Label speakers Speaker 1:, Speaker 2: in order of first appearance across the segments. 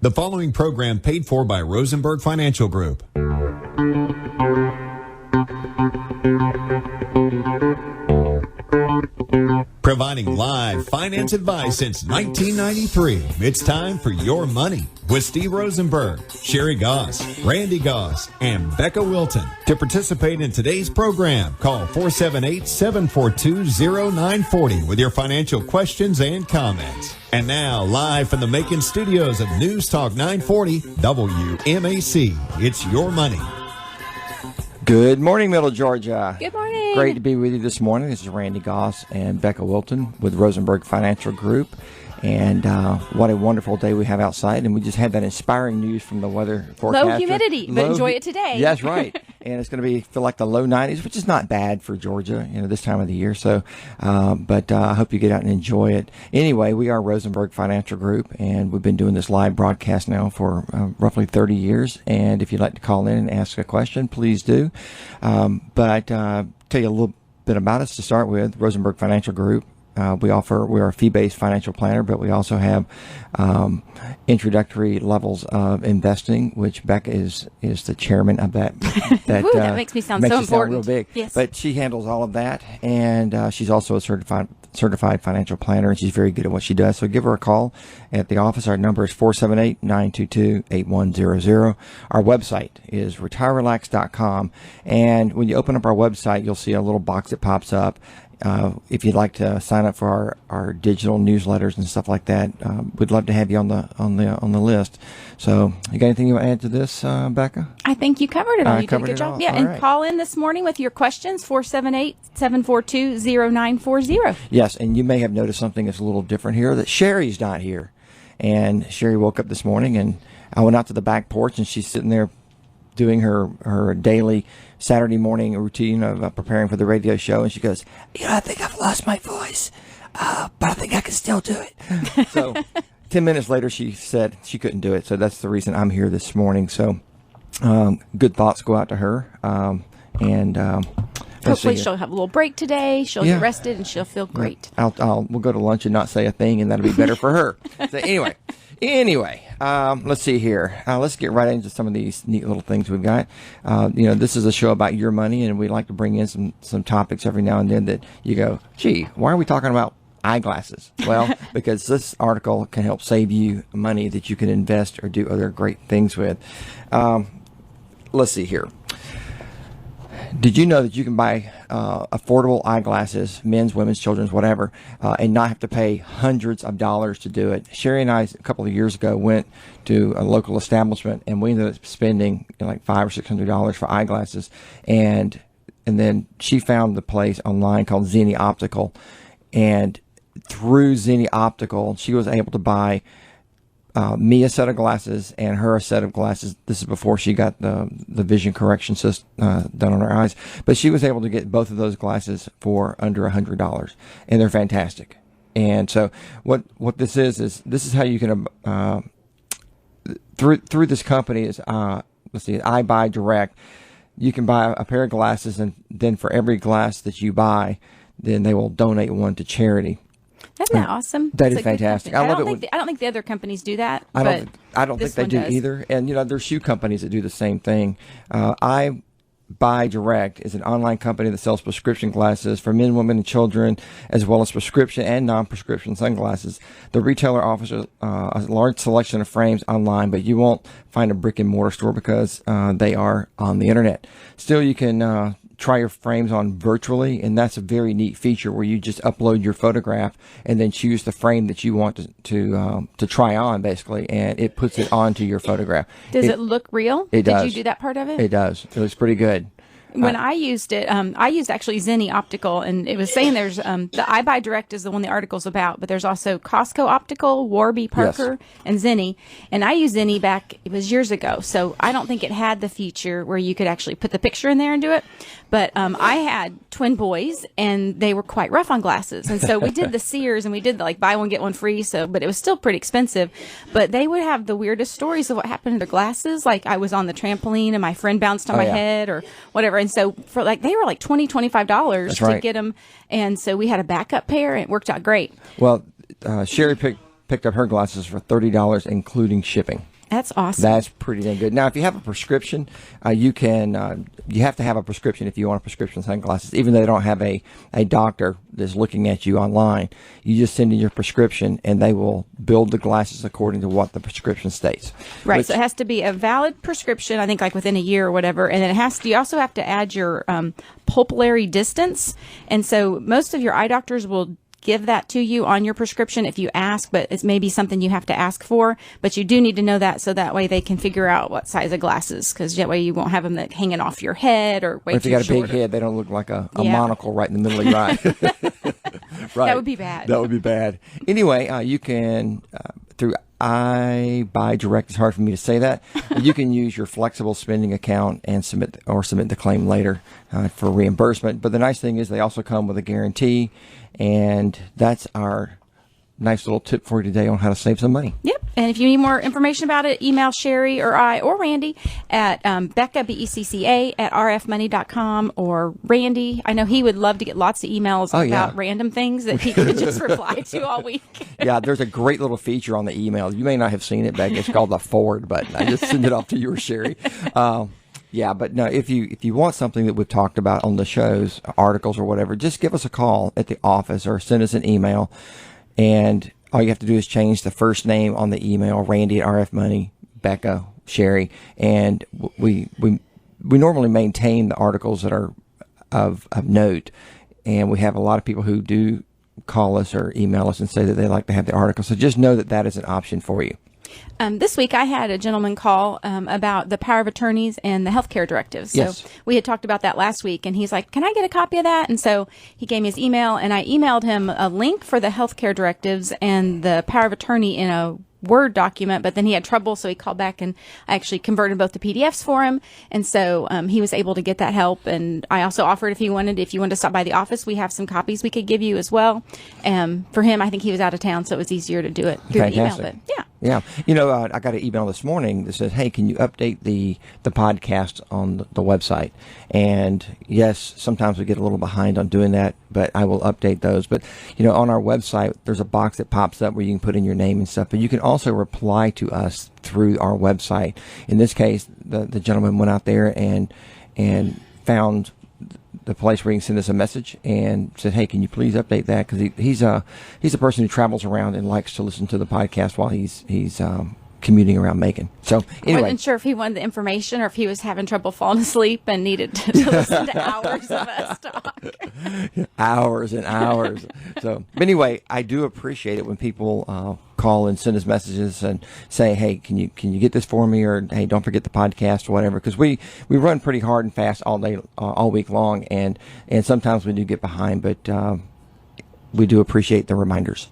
Speaker 1: The following program paid for by Rosenberg Financial Group. Providing live finance advice since 1993. It's time for Your Money with Steve Rosenberg, Sherry Goss, Randy Goss, and Becca Wilton. To participate in today's program, call 478-742-0940 with your financial questions and comments. And now, live from the Macon studios of News Talk 940 WMAC, it's Your Money.
Speaker 2: Good morning, Middle Georgia.
Speaker 3: Good morning.
Speaker 2: Great to be with you this morning. This is Randy Goss and Becca Wilton with Rosenberg Financial Group. And what a wonderful day we have outside. And we just had that inspiring news from the weather forecaster.
Speaker 3: Low humidity, but enjoy it today.
Speaker 2: Yes, right. And it's going to feel like the low 90s, which is not bad for Georgia, this time of the year. So, but I hope you get out and enjoy it. Anyway, we are Rosenberg Financial Group, and we've been doing this live broadcast now for roughly 30 years. And if you'd like to call in and ask a question, please do. But tell you a little bit about us to start with. Rosenberg Financial Group. We're a fee-based financial planner, but we also have introductory levels of investing, which Becca is the chairman of that.
Speaker 3: Ooh, that makes me sound so important.
Speaker 2: Real big.
Speaker 3: Yes.
Speaker 2: But she handles all of that, and she's also a certified financial planner, and she's very good at what she does. So give her a call at the office. Our number is 478-922-8100. Our website is retirerelax.com, and when you open up our website, you'll see a little box that pops up. If you'd like to sign up for our digital newsletters and stuff like that, we'd love to have you on the list. So, you got anything you want to add to this, Becca?
Speaker 3: I think you covered it all. You did a good job. Yeah,
Speaker 2: all
Speaker 3: and
Speaker 2: right.
Speaker 3: Call in this morning with your questions, 478-742-0940.
Speaker 2: Yes, and you may have noticed something that's a little different here, that Sherry's not here. And Sherry woke up this morning, and I went out to the back porch, and she's sitting there doing her daily Saturday morning routine of preparing for the radio show, and she goes, I think I've lost my voice, but I think I can still do it. So 10 minutes later, she said she couldn't do it, so that's the reason I'm here this morning. So good thoughts go out to her, and
Speaker 3: hopefully she'll have a little break today. She'll get rested, and she'll feel great.
Speaker 2: We'll go to lunch and not say a thing, and that'll be better for her. So Anyway, let's see here. Let's get right into some of these neat little things we've got. This is a show about your money, and we like to bring in some topics every now and then that you go, gee, why are we talking about eyeglasses? Well, because this article can help save you money that you can invest or do other great things with. Let's see here. Did you know that you can buy affordable eyeglasses, men's, women's, children's, whatever, and not have to pay hundreds of dollars to do it? Sherry and I, a couple of years ago, went to a local establishment, and we ended up spending like $500 or $600 for eyeglasses. And then she found the place online called Zenni Optical, and through Zenni Optical, she was able to buy me a set of glasses and her a set of glasses. This is before she got the vision correction system done on her eyes. But she was able to get both of those glasses for under $100, and they're fantastic. And so what this is this is how you can through this company is I Buy Direct. You can buy a pair of glasses, and then for every glass that you buy, then they will donate one to charity.
Speaker 3: Isn't that awesome?
Speaker 2: That is fantastic.
Speaker 3: I don't think the other companies do that.
Speaker 2: I don't think they do either. And there's shoe companies that do the same thing. I Buy Direct is an online company that sells prescription glasses for men, women, and children, as well as prescription and non-prescription sunglasses. The retailer offers a large selection of frames online, but you won't find a brick and mortar store because they are on the internet. Still, you can try your frames on virtually, and that's a very neat feature where you just upload your photograph and then choose the frame that you want to try on, basically, and it puts it onto your photograph.
Speaker 3: Does it look real?
Speaker 2: It does.
Speaker 3: Did you do that part of it?
Speaker 2: It does. It looks pretty good.
Speaker 3: When I used it, I used actually Zenni Optical, and it was saying there's the I Buy Direct is the one the article's about, but there's also Costco Optical, Warby Parker, and Zenni. And I used Zenni back, it was years ago, so I don't think it had the feature where you could actually put the picture in there and do it. But I had twin boys, and they were quite rough on glasses. And so we did the Sears, and we did the, buy one, get one free, but it was still pretty expensive. But they would have the weirdest stories of what happened to their glasses. Like I was on the trampoline, and my friend bounced on my head or whatever. And so for they were like $20, $25 to get them. And so we had a backup pair, and it worked out great.
Speaker 2: Well, Sherry picked picked up her glasses for $30, including shipping.
Speaker 3: That's awesome.
Speaker 2: That's pretty dang good. Now, if you have a prescription, you have to have a prescription if you want a prescription sunglasses, even though they don't have a doctor that's looking at you online. You just send in your prescription, and they will build the glasses according to what the prescription states.
Speaker 3: Right. So it has to be a valid prescription, I think, like within a year or whatever. And then you also have to add your pupillary distance. And so most of your eye doctors will give that to you on your prescription if you ask, but it's maybe something you have to ask for. But you do need to know that, so that way they can figure out what size of glasses, because that way you won't have them hanging off your head or way
Speaker 2: if
Speaker 3: too
Speaker 2: you got a
Speaker 3: short.
Speaker 2: big head, they don't look like a monocle right in the middle of your eye. Right.
Speaker 3: That would be bad.
Speaker 2: That would be bad. Anyway, you can, through iBuyDirect, it's hard for me to say that, but you can use your flexible spending account and submit the claim later for reimbursement. But the nice thing is they also come with a guarantee, and that's our nice little tip for you today on how to save some money.
Speaker 3: Yep. And if you need more information about it, email Sherry or I or Randy at Becca, BECCA, at rfmoney.com, or Randy. I know he would love to get lots of emails about random things that he could just reply to all week.
Speaker 2: Yeah, there's a great little feature on the email. You may not have seen it, Becca. It's called the forward button. I just send it off to you or Sherry. Yeah, but no, if you want something that we've talked about on the shows, articles or whatever, just give us a call at the office or send us an email. And all you have to do is change the first name on the email, Randy at RF Money, Becca, Sherry, and we normally maintain the articles that are of note. And we have a lot of people who do call us or email us and say that they like to have the article. So just know that that is an option for you.
Speaker 3: This week I had a gentleman call about the power of attorneys and the healthcare directives. So
Speaker 2: Yes.
Speaker 3: we had talked about that last week, and he's like, can I get a copy of that? And so he gave me his email, and I emailed him a link for the healthcare directives and the power of attorney in a Word document, but then he had trouble, so he called back, and I actually converted both the PDFs for him, and so he was able to get that help. And I also offered if you wanted to stop by the office, we have some copies we could give you as well. For him, I think he was out of town, so it was easier to do it through the email. But yeah.
Speaker 2: Yeah. You know, I got an email this morning that says, hey, can you update the podcast on the website? And yes, sometimes we get a little behind on doing that, but I will update those. But, you know, on our website, there's a box that pops up where you can put in your name and stuff, but you can also reply to us through our website. In this case, the gentleman went out there and found the place where you can send us a message and said, hey, can you please update that? Because he's a person who travels around and likes to listen to the podcast while he's commuting around Macon. So anyway,
Speaker 3: I wasn't sure if he wanted the information or if he was having trouble falling asleep and needed to listen to hours of us talk.
Speaker 2: Hours and hours. So anyway, I do appreciate it when people call and send us messages and say, hey, can you get this for me, or hey, don't forget the podcast or whatever, because we run pretty hard and fast all week long, and sometimes we do get behind, but we do appreciate the reminders.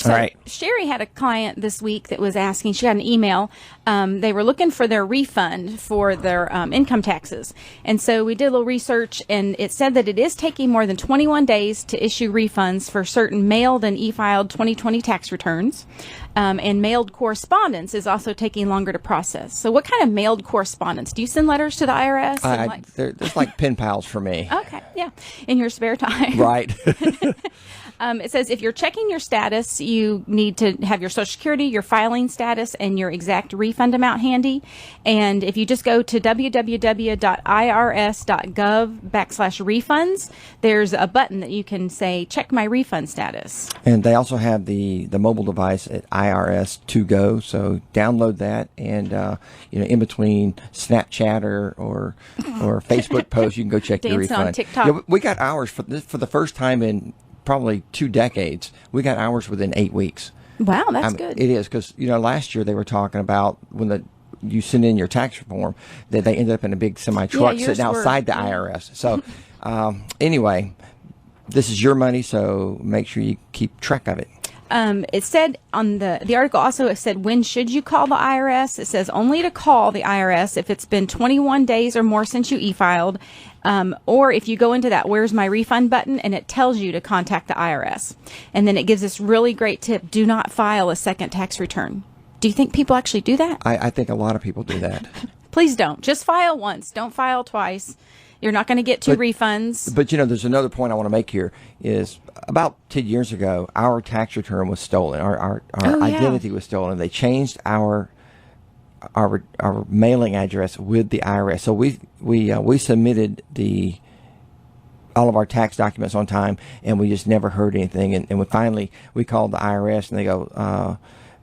Speaker 3: So
Speaker 2: All right.
Speaker 3: Sherry had a client this week that was asking, she got an email. They were looking for their refund for their income taxes. And so we did a little research, and it said that it is taking more than 21 days to issue refunds for certain mailed and e-filed 2020 tax returns. And mailed correspondence is also taking longer to process. So what kind of mailed correspondence? Do you send letters to the IRS?
Speaker 2: There's like pen pals for me.
Speaker 3: Okay, yeah, in your spare time.
Speaker 2: Right.
Speaker 3: It says if you're checking your status, you need to have your Social Security, your filing status, and your exact refund amount handy. And if you just go to www.irs.gov/refunds, there's a button that you can say, check my refund status.
Speaker 2: And they also have the mobile device at IRS to go. So download that, and in between Snapchat or Facebook posts, you can go check your refund.
Speaker 3: On TikTok.
Speaker 2: Yeah, we got ours for the first time in probably 2 decades. We got ours within 8 weeks.
Speaker 3: Wow, that's good.
Speaker 2: It is, because last year they were talking about when you send in your tax reform that they ended up in a big semi truck sitting outside the IRS. So anyway, this is your money, so make sure you keep track of it.
Speaker 3: It said on the article also, it said, when should you call the IRS? It says only to call the IRS if it's been 21 days or more since you e-filed, or if you go into that where's my refund button and it tells you to contact the IRS. And then it gives this really great tip: do not file a second tax return. Do you think people actually do that?
Speaker 2: I think a lot of people do that.
Speaker 3: Please don't. Just file once. Don't file twice. You're not going to get two refunds.
Speaker 2: But, there's another point I want to make here is about 10 years ago, our tax return was stolen. Our identity was stolen. They changed our mailing address with the IRS. So we submitted all of our tax documents on time, and we just never heard anything. And we called the IRS, and they go,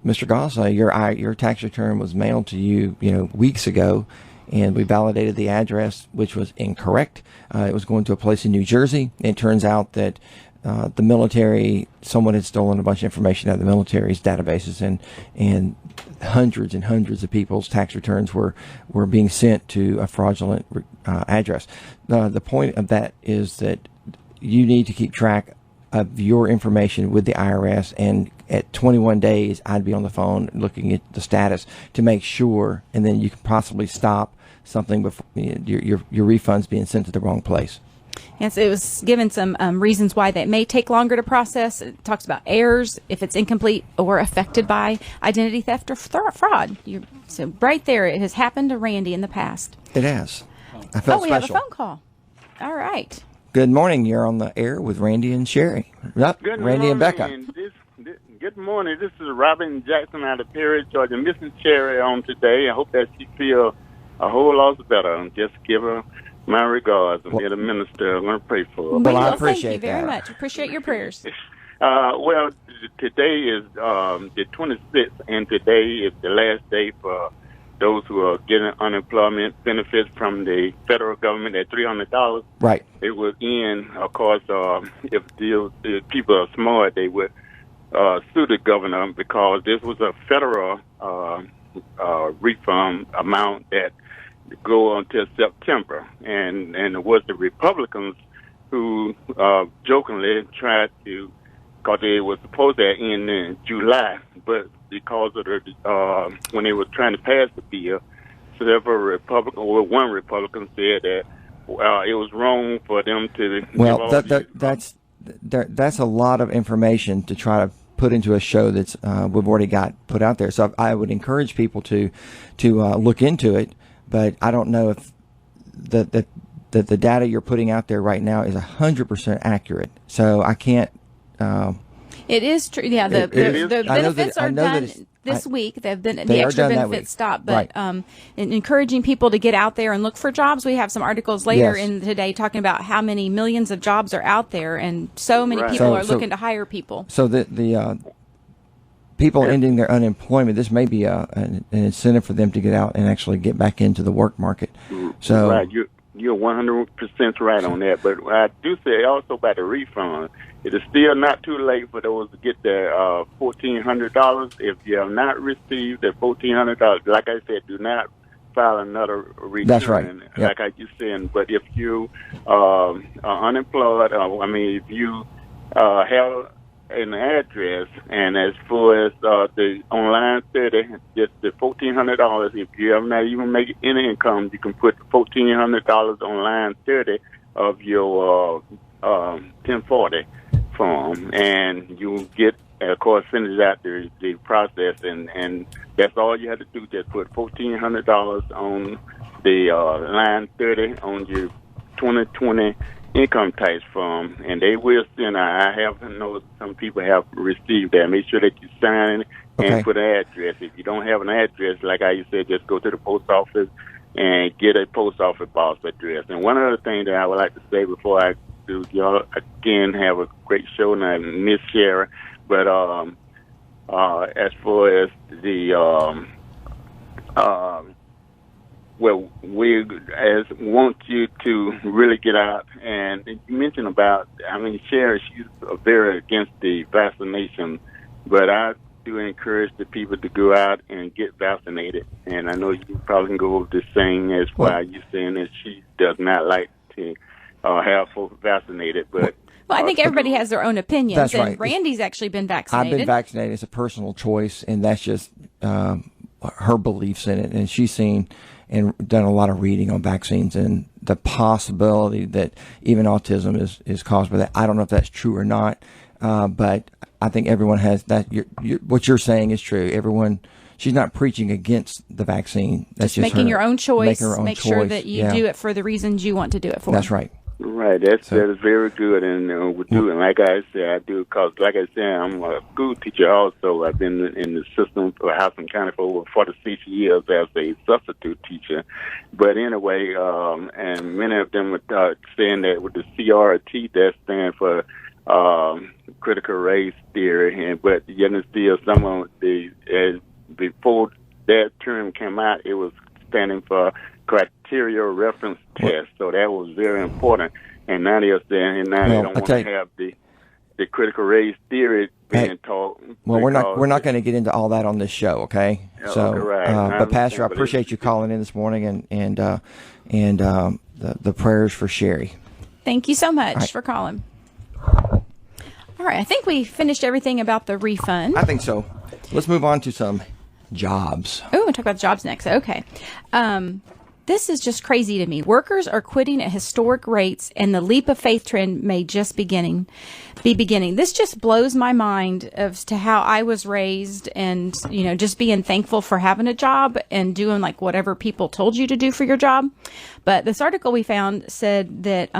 Speaker 2: Mr. Goss, your tax return was mailed to you, weeks ago, and we validated the address, which was incorrect. It was going to a place in New Jersey. It turns out that the military, someone had stolen a bunch of information out of the military's databases, and hundreds and hundreds of people's tax returns were being sent to a fraudulent address. The point of that is that you need to keep track of your information with the IRS, and at 21 days, I'd be on the phone looking at the status to make sure, and then you can possibly stop something before your refunds being sent to the wrong place.
Speaker 3: Yes, it was given some reasons why that may take longer to process. It talks about errors, if it's incomplete or affected by identity theft or fraud. So right there, it has happened to Randy in the past.
Speaker 2: It has. I felt
Speaker 3: we
Speaker 2: special.
Speaker 3: have a phone call. All right.
Speaker 2: Good morning. You're on the air with Randy and Sherry. Yep,
Speaker 4: Good
Speaker 2: Randy
Speaker 4: morning.
Speaker 2: and Becca.
Speaker 4: Good morning. This is Robin Jackson out of Perry, Georgia. Missing Sherry on today. I hope that she feel a whole lot better. Just give her my regards and be the minister. I'm going to pray for her.
Speaker 2: Well, I appreciate
Speaker 3: Thank you very
Speaker 2: that.
Speaker 3: much. Appreciate your prayers.
Speaker 4: Well, today is the 26th, and today is the last day for those who are getting unemployment benefits from the federal government at $300.
Speaker 2: Right.
Speaker 4: It will end, of course, if the people are smart, they would sue the governor because this was a federal refund amount that go until September. And it was the Republicans who jokingly tried to, because they were supposed to end in July, but because of the when they were trying to pass the bill, one Republican said that it was wrong for them to.
Speaker 2: Well, that's a lot of information to try to put into a show that's we've already got put out there. So I would encourage people to look into it, but I don't know if the data you're putting out there right now is 100% accurate. So I can't.
Speaker 3: It is true. Yeah, the benefits are done this week. The extra benefits stop. But
Speaker 2: right.
Speaker 3: In encouraging people to get out there and look for jobs. We have some articles later in today talking about how many millions of jobs are out there, and so many people are looking to hire people.
Speaker 2: So the people ending their unemployment, this may be an incentive for them to get out and actually get back into the work market. So
Speaker 4: right, you're 100% right on that. But I do say also about the refund. It is still not too late for those to get their $1,400. If you have not received the $1,400, like I said, do not file another return.
Speaker 2: That's right. Yep.
Speaker 4: Like I just said. But if you are unemployed, if you have an address, and as far as the online 30, just the $1,400. If you have not even made any income, you can put $1,400 on line 30 of your 1040 form, and you get, of course, finish out the process, and that's all you have to do. Just put $1,400 on the line 30 on your 2020 income tax form, and they will send. I have noticed some people have received that. Make sure that you sign and put an address. If you don't have an address, like I said, just go to the post office and get a post office box address. And one other thing that I would like to say before I do, y'all again have a great show, and I miss Sherry. But as far as the well, we want you to really get out. And you mentioned about, Sherry, she's very against the vaccination, but I do encourage the people to go out and get vaccinated. And I know you probably can go over the same as why you're saying that she does not like to have folks vaccinated, but.
Speaker 3: Well, I think everybody has their own opinions.
Speaker 2: That's right.
Speaker 3: And Randy's actually been vaccinated.
Speaker 2: I've been vaccinated. It's a personal choice, and that's just her beliefs in it. And she's seen and done a lot of reading on vaccines and the possibility that even autism is caused by that. I don't know if that's true or not, but I think everyone has that. What you're saying is true. Everyone she's not preaching against the vaccine. That's just
Speaker 3: making
Speaker 2: her,
Speaker 3: your own choice.
Speaker 2: making her own
Speaker 3: Make sure
Speaker 2: choice.
Speaker 3: that you do it for the reasons you want to do it for.
Speaker 2: That's right.
Speaker 4: Right, that is very good, and we do. And like I said, I do because, like I said, I'm a school teacher also. I've been in the system for Houston County for over 46 years as a substitute teacher. But anyway, and many of them are saying that with the CRT, that stands for critical race theory, but yet and still some of the before that term came out, it was standing for criteria reference test. So that was very important. And now they're saying, they don't want to have the critical race theory being taught.
Speaker 2: Well, we're not going to get into all that on this show, okay? So, but Pastor, I appreciate you calling in this morning and the prayers for Sherry.
Speaker 3: Thank you so much for calling. All right, I think we finished everything about the refund.
Speaker 2: I think so. Let's move on to some jobs.
Speaker 3: Oh, we'll talk about jobs next. Okay. This is just crazy to me. Workers are quitting at historic rates, and the leap of faith trend may just be beginning. This just blows my mind as to how I was raised, and just being thankful for having a job and doing like whatever people told you to do for your job. But this article we found said that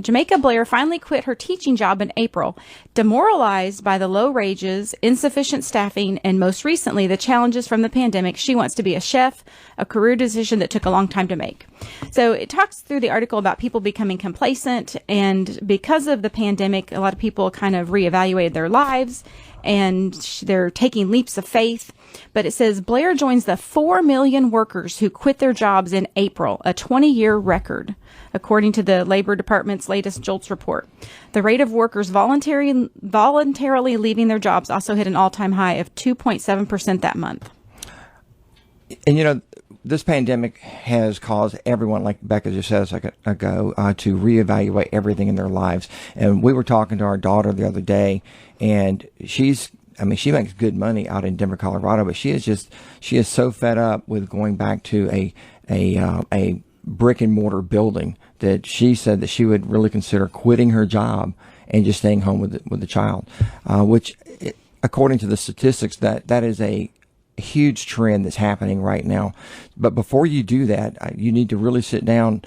Speaker 3: Jamaica Blair finally quit her teaching job in April, demoralized by the low wages, insufficient staffing, and most recently the challenges from the pandemic. She wants to be a chef, a career decision that took a long time to make. So it talks through the article about people becoming complacent, and because of the pandemic, a lot of people kind of reevaluated their lives and they're taking leaps of faith. But it says Blair joins the 4 million workers who quit their jobs in April, a 20-year record, according to the Labor Department's latest JOLTS report. The rate of workers voluntarily leaving their jobs also hit an all-time high of 2.7% that month.
Speaker 2: And this pandemic has caused everyone, like Becca just said a second ago, to reevaluate everything in their lives. And we were talking to our daughter the other day, and she makes good money out in Denver, Colorado, but she is so fed up with going back to a brick and mortar building that she said that she would really consider quitting her job and just staying home with the child, which, according to the statistics, that is a huge trend that's happening right now. But before you do that, you need to really sit down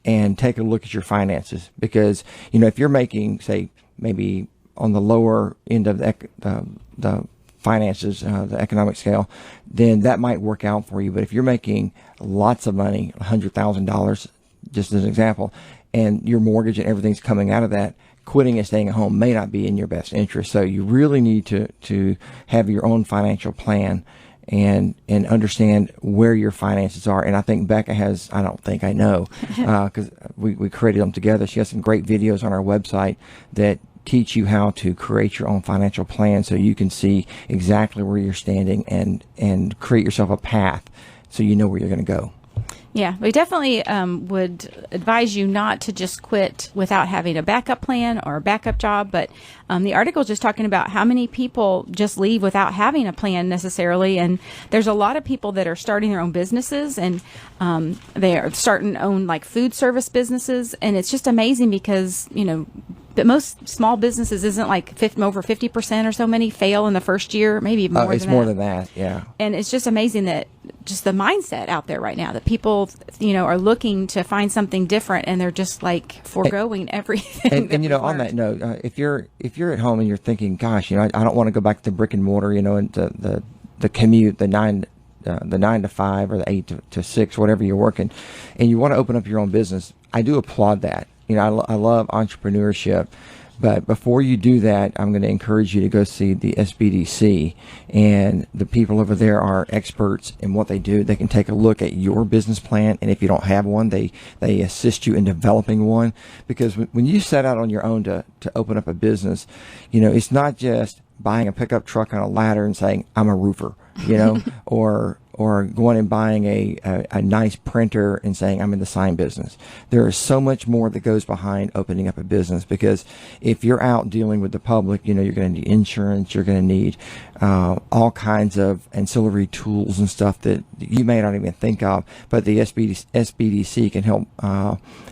Speaker 2: and take a look at your finances, because if you're making, say, maybe on the lower end of the finances, the economic scale, then that might work out for you. But if you're making lots of money, $100,000, just as an example, and your mortgage and everything's coming out of that, quitting and staying at home may not be in your best interest. So you really need to have your own financial plan and understand where your finances are. And I think Becca has, I know, because we created them together. She has some great videos on our website that teach you how to create your own financial plan so you can see exactly where you're standing and create yourself a path so you know where you're going to go.
Speaker 3: Yeah, we definitely would advise you not to just quit without having a backup plan or a backup job. But the article is just talking about how many people just leave without having a plan necessarily. And there's a lot of people that are starting their own businesses, and they are starting to own like food service businesses. And it's just amazing because, but most small businesses isn't like over 50% or so many fail in the first year, maybe even more than that.
Speaker 2: It's more than that, yeah.
Speaker 3: And it's just amazing that just the mindset out there right now that people, are looking to find something different, and they're just like foregoing everything.
Speaker 2: And on that note, if you're at home and you're thinking, gosh, I don't want to go back to the brick and mortar, and the commute, the 9 to 5 or the 8 to 6, whatever you're working, and you want to open up your own business, I do applaud that. I love entrepreneurship, but before you do that, I'm going to encourage you to go see the SBDC, and the people over there are experts in what they do. They can take a look at your business plan, and if you don't have one, they assist you in developing one, because when you set out on your own to open up a business, it's not just buying a pickup truck on a ladder and saying, I'm a roofer, or going and buying a nice printer and saying, I'm in the sign business. There is so much more that goes behind opening up a business, because if you're out dealing with the public, you're going to need insurance, you're going to need all kinds of ancillary tools and stuff that you may not even think of, but the SBDC can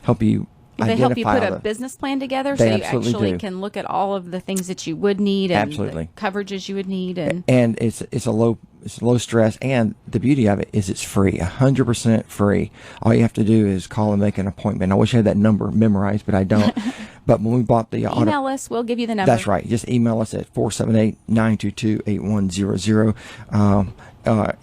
Speaker 2: help you
Speaker 3: They help you put
Speaker 2: identify
Speaker 3: a business plan together
Speaker 2: They
Speaker 3: so you
Speaker 2: absolutely
Speaker 3: actually
Speaker 2: do.
Speaker 3: can look at all of the things that you would need and
Speaker 2: Absolutely.
Speaker 3: the coverages you would need. And
Speaker 2: it's low stress, and the beauty of it is it's free, 100% free. All you have to do is call and make an appointment. I wish I had that number memorized, but I don't. But when we bought the
Speaker 3: email us, we'll give you the number.
Speaker 2: That's right. Just email us at 478-922-8100.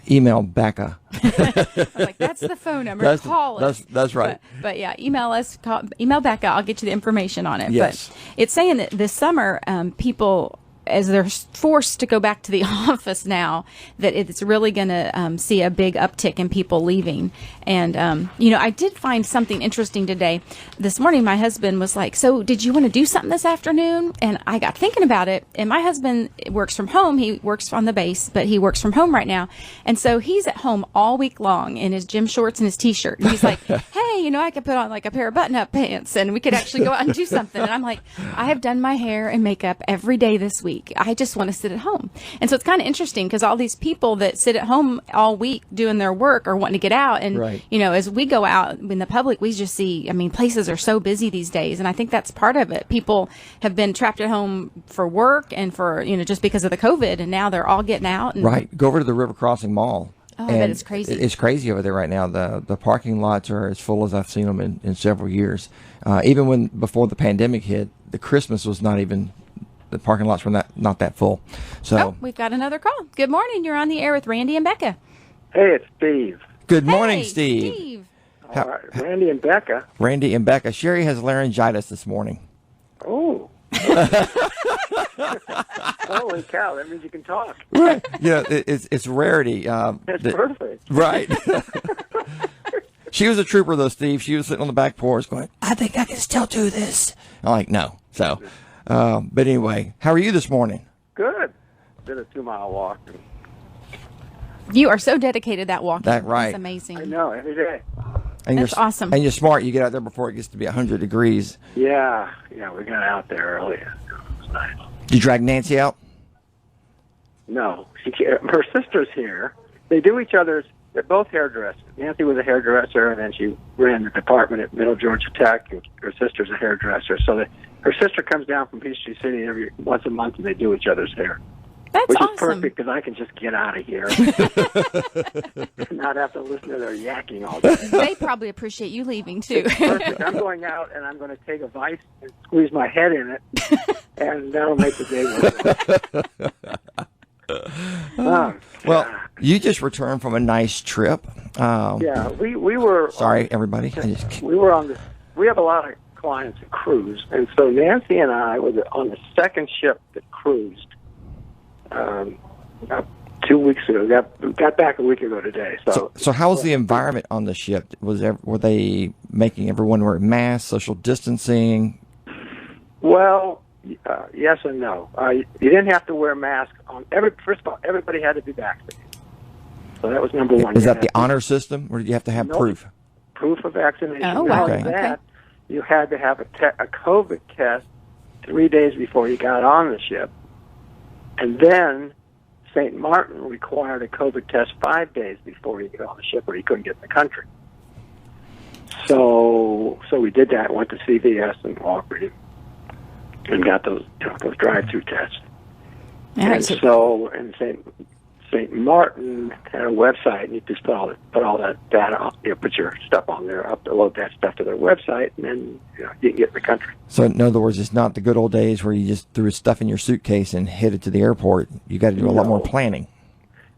Speaker 2: Email Becca.
Speaker 3: I was like, that's the phone number. Call us.
Speaker 2: That's right.
Speaker 3: But yeah, email us. Email Becca. I'll get you the information on it.
Speaker 2: Yes.
Speaker 3: But it's saying that this summer, people, as they're forced to go back to the office now, that it's really going to see a big uptick in people leaving. And, I did find something interesting today. This morning, my husband was like, so did you want to do something this afternoon? And I got thinking about it. And my husband works from home. He works on the base, but he works from home right now. And so he's at home all week long in his gym shorts and his T-shirt. And he's like, hey, I could put on like a pair of button-up pants and we could actually go out and do something. And I'm like, I have done my hair and makeup every day this week. I just want to sit at home. And so it's kind of interesting because all these people that sit at home all week doing their work are wanting to get out. And,
Speaker 2: right.
Speaker 3: As we go out in the public, we just see, places are so busy these days. And I think that's part of it. People have been trapped at home for work and for, just because of the COVID. And now they're all getting out. And,
Speaker 2: Right. Go over to the River Crossing Mall.
Speaker 3: Oh, I bet it's crazy.
Speaker 2: It's crazy over there right now. The parking lots are as full as I've seen them in several years. Even before the pandemic hit, the Christmas was not even, the parking lots were not that full. So
Speaker 3: we've got another call. Good morning. You're on the air with Randy and Becca.
Speaker 5: Hey, it's Steve.
Speaker 2: Good morning,
Speaker 3: Hey,
Speaker 2: Steve.
Speaker 5: All right, Randy and Becca.
Speaker 2: Randy and Becca. Sherry has laryngitis this morning.
Speaker 5: Oh. Holy cow, that means you can talk.
Speaker 2: Right. It's rarity.
Speaker 5: That's perfect.
Speaker 2: Right. She was a trooper, though, Steve. She was sitting on the back porch going, I think I can still do this. I'm like, no. So, but anyway, how are you this morning?
Speaker 5: Good. Did a 2-mile walk.
Speaker 3: You are so dedicated that walking.
Speaker 2: That right.
Speaker 3: That's amazing.
Speaker 5: I know, every day.
Speaker 2: And
Speaker 3: That's
Speaker 2: you're,
Speaker 3: awesome.
Speaker 2: And you're smart. You get out there before it gets to be 100 degrees.
Speaker 5: Yeah, we got out there early. It was nice.
Speaker 2: Did you drag Nancy out?
Speaker 5: No, her sister's here. They do each other's. They're both hairdressers. Nancy was a hairdresser, and then she ran the department at Middle Georgia Tech. And her sister's a hairdresser. So her sister comes down from Peachtree City every once a month, and they do each other's hair.
Speaker 3: That's
Speaker 5: Which
Speaker 3: awesome.
Speaker 5: is perfect because I can just get out of here and not have to listen to their yakking all day.
Speaker 3: They probably appreciate you leaving too.
Speaker 5: Perfect. I'm going out and I'm going to take a vice and squeeze my head in it, and that'll make the day work.
Speaker 2: Well, you just returned from a nice trip.
Speaker 5: Yeah, we were.
Speaker 2: Sorry, everybody.
Speaker 5: We were on the. We have a lot of clients that cruise, and so Nancy and I were on the second ship that cruised. 2 weeks ago. Got back a week ago today.
Speaker 2: So how was the environment on the ship? Were they making everyone wear masks, social distancing?
Speaker 5: Well, yes and no. You didn't have to wear a mask on first of all, everybody had to be vaccinated. So that was number one.
Speaker 2: Is that the honor system, or do you have to have proof?
Speaker 5: Proof of vaccination.
Speaker 3: Oh, wow.
Speaker 5: Not only that, you had to have a COVID test 3 days before you got on the ship. And then St. Martin required a COVID test 5 days before you get on the ship, or you couldn't get in the country. So we did that. Went to CVS and Walgreens and got those drive-through tests. And St. Martin had a website, and you just put all that data up, put your stuff on there, upload that stuff to their website, and then you can get in the country.
Speaker 2: So in other words, it's not the good old days where you just threw stuff in your suitcase and headed to the airport. You got to do a lot more planning.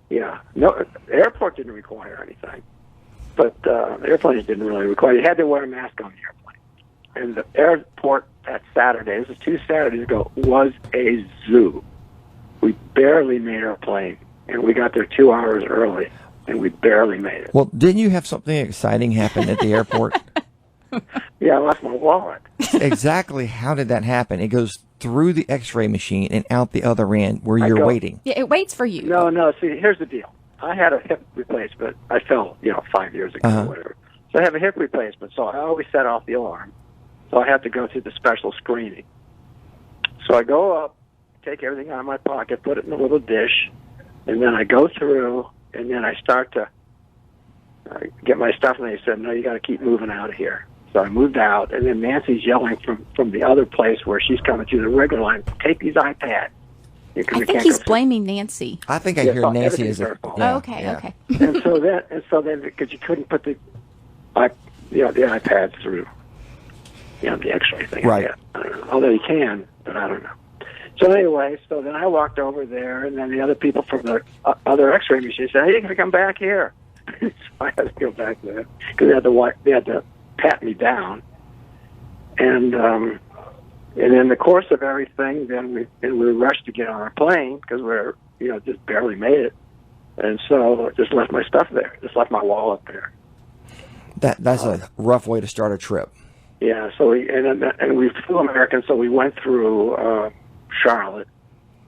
Speaker 5: Yeah, no, the airport didn't require anything, but the airplanes didn't really require. You had to wear a mask on the airplane, and the airport that Saturday, this was 2 Saturdays ago, was a zoo. We barely made our plane. And we got there 2 hours early, and we barely made it.
Speaker 2: Well, didn't you have something exciting happen at the airport?
Speaker 5: Yeah, I lost my wallet.
Speaker 2: Exactly. How did that happen? It goes through the X-ray machine and out the other end where you're waiting.
Speaker 3: Yeah, it waits for you.
Speaker 5: No. See, here's the deal. I had a hip replacement. I fell, 5 years ago or whatever. So I have a hip replacement. So I always set off the alarm. So I have to go through the special screening. So I go up, take everything out of my pocket, put it in a little dish. And then I go through, and then I start to get my stuff, and they said, no, you got to keep moving out of here. So I moved out, and then Nancy's yelling from the other place where she's coming through the regular line, take these iPads.
Speaker 3: I think he's blaming Nancy.
Speaker 2: I think I hear Nancy is
Speaker 5: her fault.
Speaker 3: Okay.
Speaker 5: and so then, because you couldn't put the iPads through, the X-ray thing.
Speaker 2: Right.
Speaker 5: I don't know. Although you can, but I don't know. So anyway, so then I walked over there, and then the other people from the other X-ray machine said, "Hey, you got to come back here." So I had to go back there because they had to pat me down, and in the course of everything, then we were rushed to get on our plane because we're just barely made it, and so just left my stuff there, just left my wallet there.
Speaker 2: That's a rough way to start a trip.
Speaker 5: Yeah, so we flew American, so we went through Charlotte,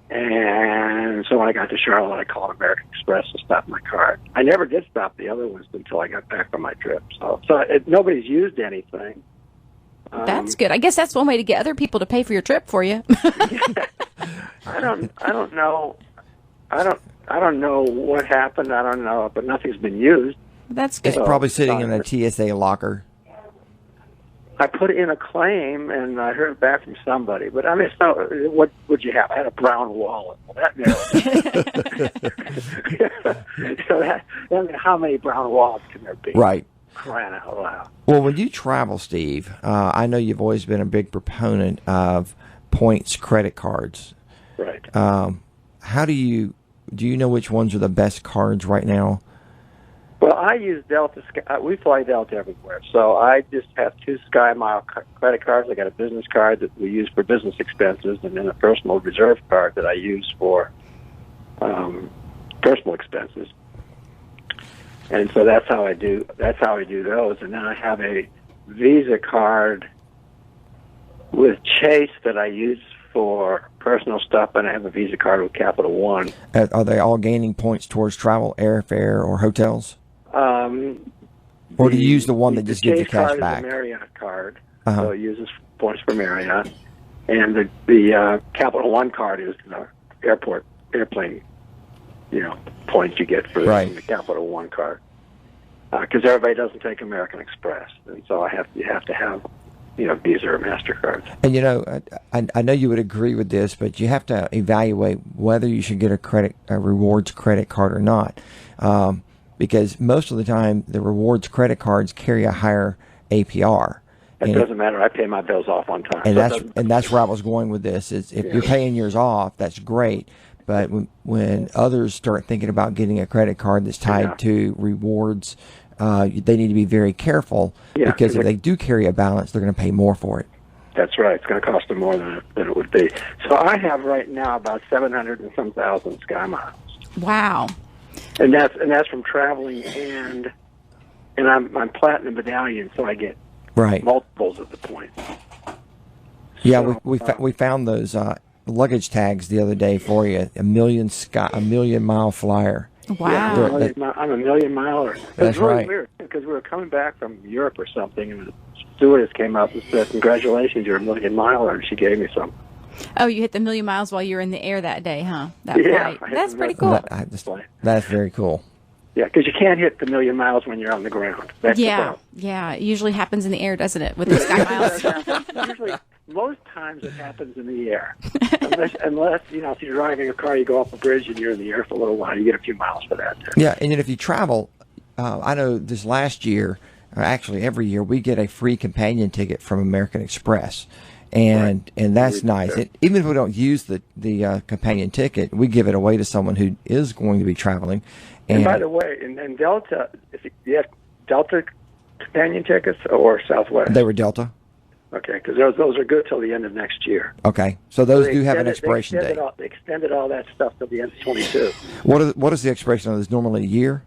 Speaker 5: and so when I got to Charlotte, I called American Express to stop my card. I never did stop the other ones until I got back from my trip. So nobody's used anything.
Speaker 3: That's good. I guess that's one way to get other people to pay for your trip for you.
Speaker 5: I don't know. I don't know what happened. I don't know, but nothing's been used.
Speaker 3: That's good.
Speaker 2: It's probably sitting in a TSA locker.
Speaker 5: I put in a claim, and I heard back from somebody. But I mean, so what would you have? I had a brown wallet. Well, that narrows. So how many brown wallets can there be?
Speaker 2: Right.
Speaker 5: Crying out loud.
Speaker 2: Well, when you travel, Steve, I know you've always been a big proponent of points credit cards.
Speaker 5: Right.
Speaker 2: How do you know which ones are the best cards right now?
Speaker 5: Well, I use Delta. We fly Delta everywhere, so I just have 2 Sky Mile credit cards. I got a business card that we use for business expenses, and then a personal reserve card that I use for personal expenses. And so that's how I do those. And then I have a Visa card with Chase that I use for personal stuff, and I have a Visa card with Capital One.
Speaker 2: Are they all gaining points towards travel, airfare, or hotels? Or do you use the one that just gives you cash back?
Speaker 5: The Marriott card, so it uses points for Marriott, and the Capital One card is the airplane, points you get for the Capital One card. Because everybody doesn't take American Express, and so you have to have Visa or MasterCard.
Speaker 2: And I know you would agree with this, but you have to evaluate whether you should get a rewards credit card or not. Because most of the time, the rewards credit cards carry a higher APR.
Speaker 5: It doesn't matter. I pay my bills off on time.
Speaker 2: And that's where I was going with this. Is if you're paying yours off, that's great. But when others start thinking about getting a credit card that's tied to rewards, they need to be very careful because if they do carry a balance, they're going to pay more for it.
Speaker 5: That's right. It's going to cost them more than it would be. So I have right now about 700 and some thousand Sky Miles.
Speaker 3: Wow.
Speaker 5: And that's from traveling, and I'm platinum medallion, so I get multiples of the points.
Speaker 2: Yeah, so, we found those luggage tags the other day for you. A million mile flyer.
Speaker 3: Wow.
Speaker 5: Yeah, I'm a million miler.
Speaker 2: That's
Speaker 5: really
Speaker 2: right.
Speaker 5: Weird because we were coming back from Europe or something, and the stewardess came up and said, "Congratulations, you're a million miler," and she gave me some.
Speaker 3: Oh, you hit the million miles while you were in the air that day, huh? That flight. That's pretty cool.
Speaker 2: That's very cool.
Speaker 5: Yeah, because you can't hit the million miles when you're on the ground. That's the problem.
Speaker 3: Yeah. It usually happens in the air, doesn't it, with the Sky Miles?
Speaker 5: Usually, most times it happens in the air. Unless if you're driving a car, you go off a bridge and you're in the air for a little while. You get a few miles for that.
Speaker 2: Yeah, and then if you travel, I know this last year, or actually every year, we get a free companion ticket from American Express. And that's nice. Even if we don't use the companion ticket, we give it away to someone who is going to be traveling.
Speaker 5: And by the way, in Delta, if you have Delta companion tickets or Southwest?
Speaker 2: They were Delta.
Speaker 5: Okay, because those are good till the end of next year.
Speaker 2: Okay, so those do have an expiration date.
Speaker 5: They extended all that stuff till the end of 22.
Speaker 2: What is the expiration of this? Normally a year?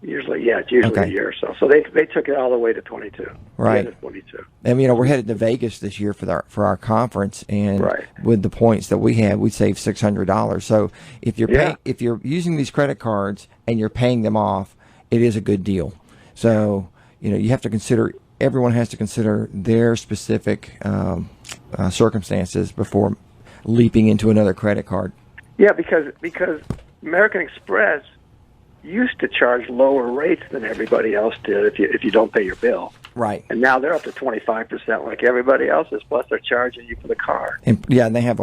Speaker 5: Usually, yeah, it's usually a year or so. So they took it all the way to 22.
Speaker 2: Right.
Speaker 5: The end of 22.
Speaker 2: And we're headed to Vegas this year for our conference, and with the points that we have, we save $600. So if you're using these credit cards and you're paying them off, it is a good deal. So you have to consider. Everyone has to consider their specific circumstances before leaping into another credit card.
Speaker 5: Yeah, because American Express used to charge lower rates than everybody else did if you don't pay your bill.
Speaker 2: Right.
Speaker 5: And now they're up to 25% like everybody else is, plus they're charging you for the card.
Speaker 2: And they have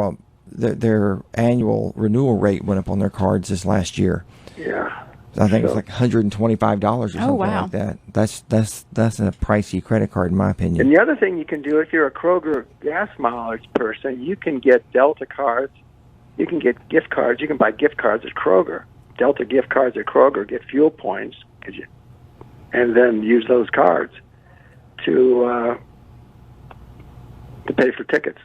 Speaker 2: their annual renewal rate went up on their cards this last year.
Speaker 5: Yeah.
Speaker 2: I think it's like $125 or something
Speaker 3: wow.
Speaker 2: like that. That's a pricey credit card in my opinion.
Speaker 5: And the other thing you can do, if you're a Kroger gas mileage person, you can get Delta cards. You can get gift cards. You can buy gift cards at Kroger. Delta gift cards at Kroger, get fuel points, and then use those cards to pay for tickets.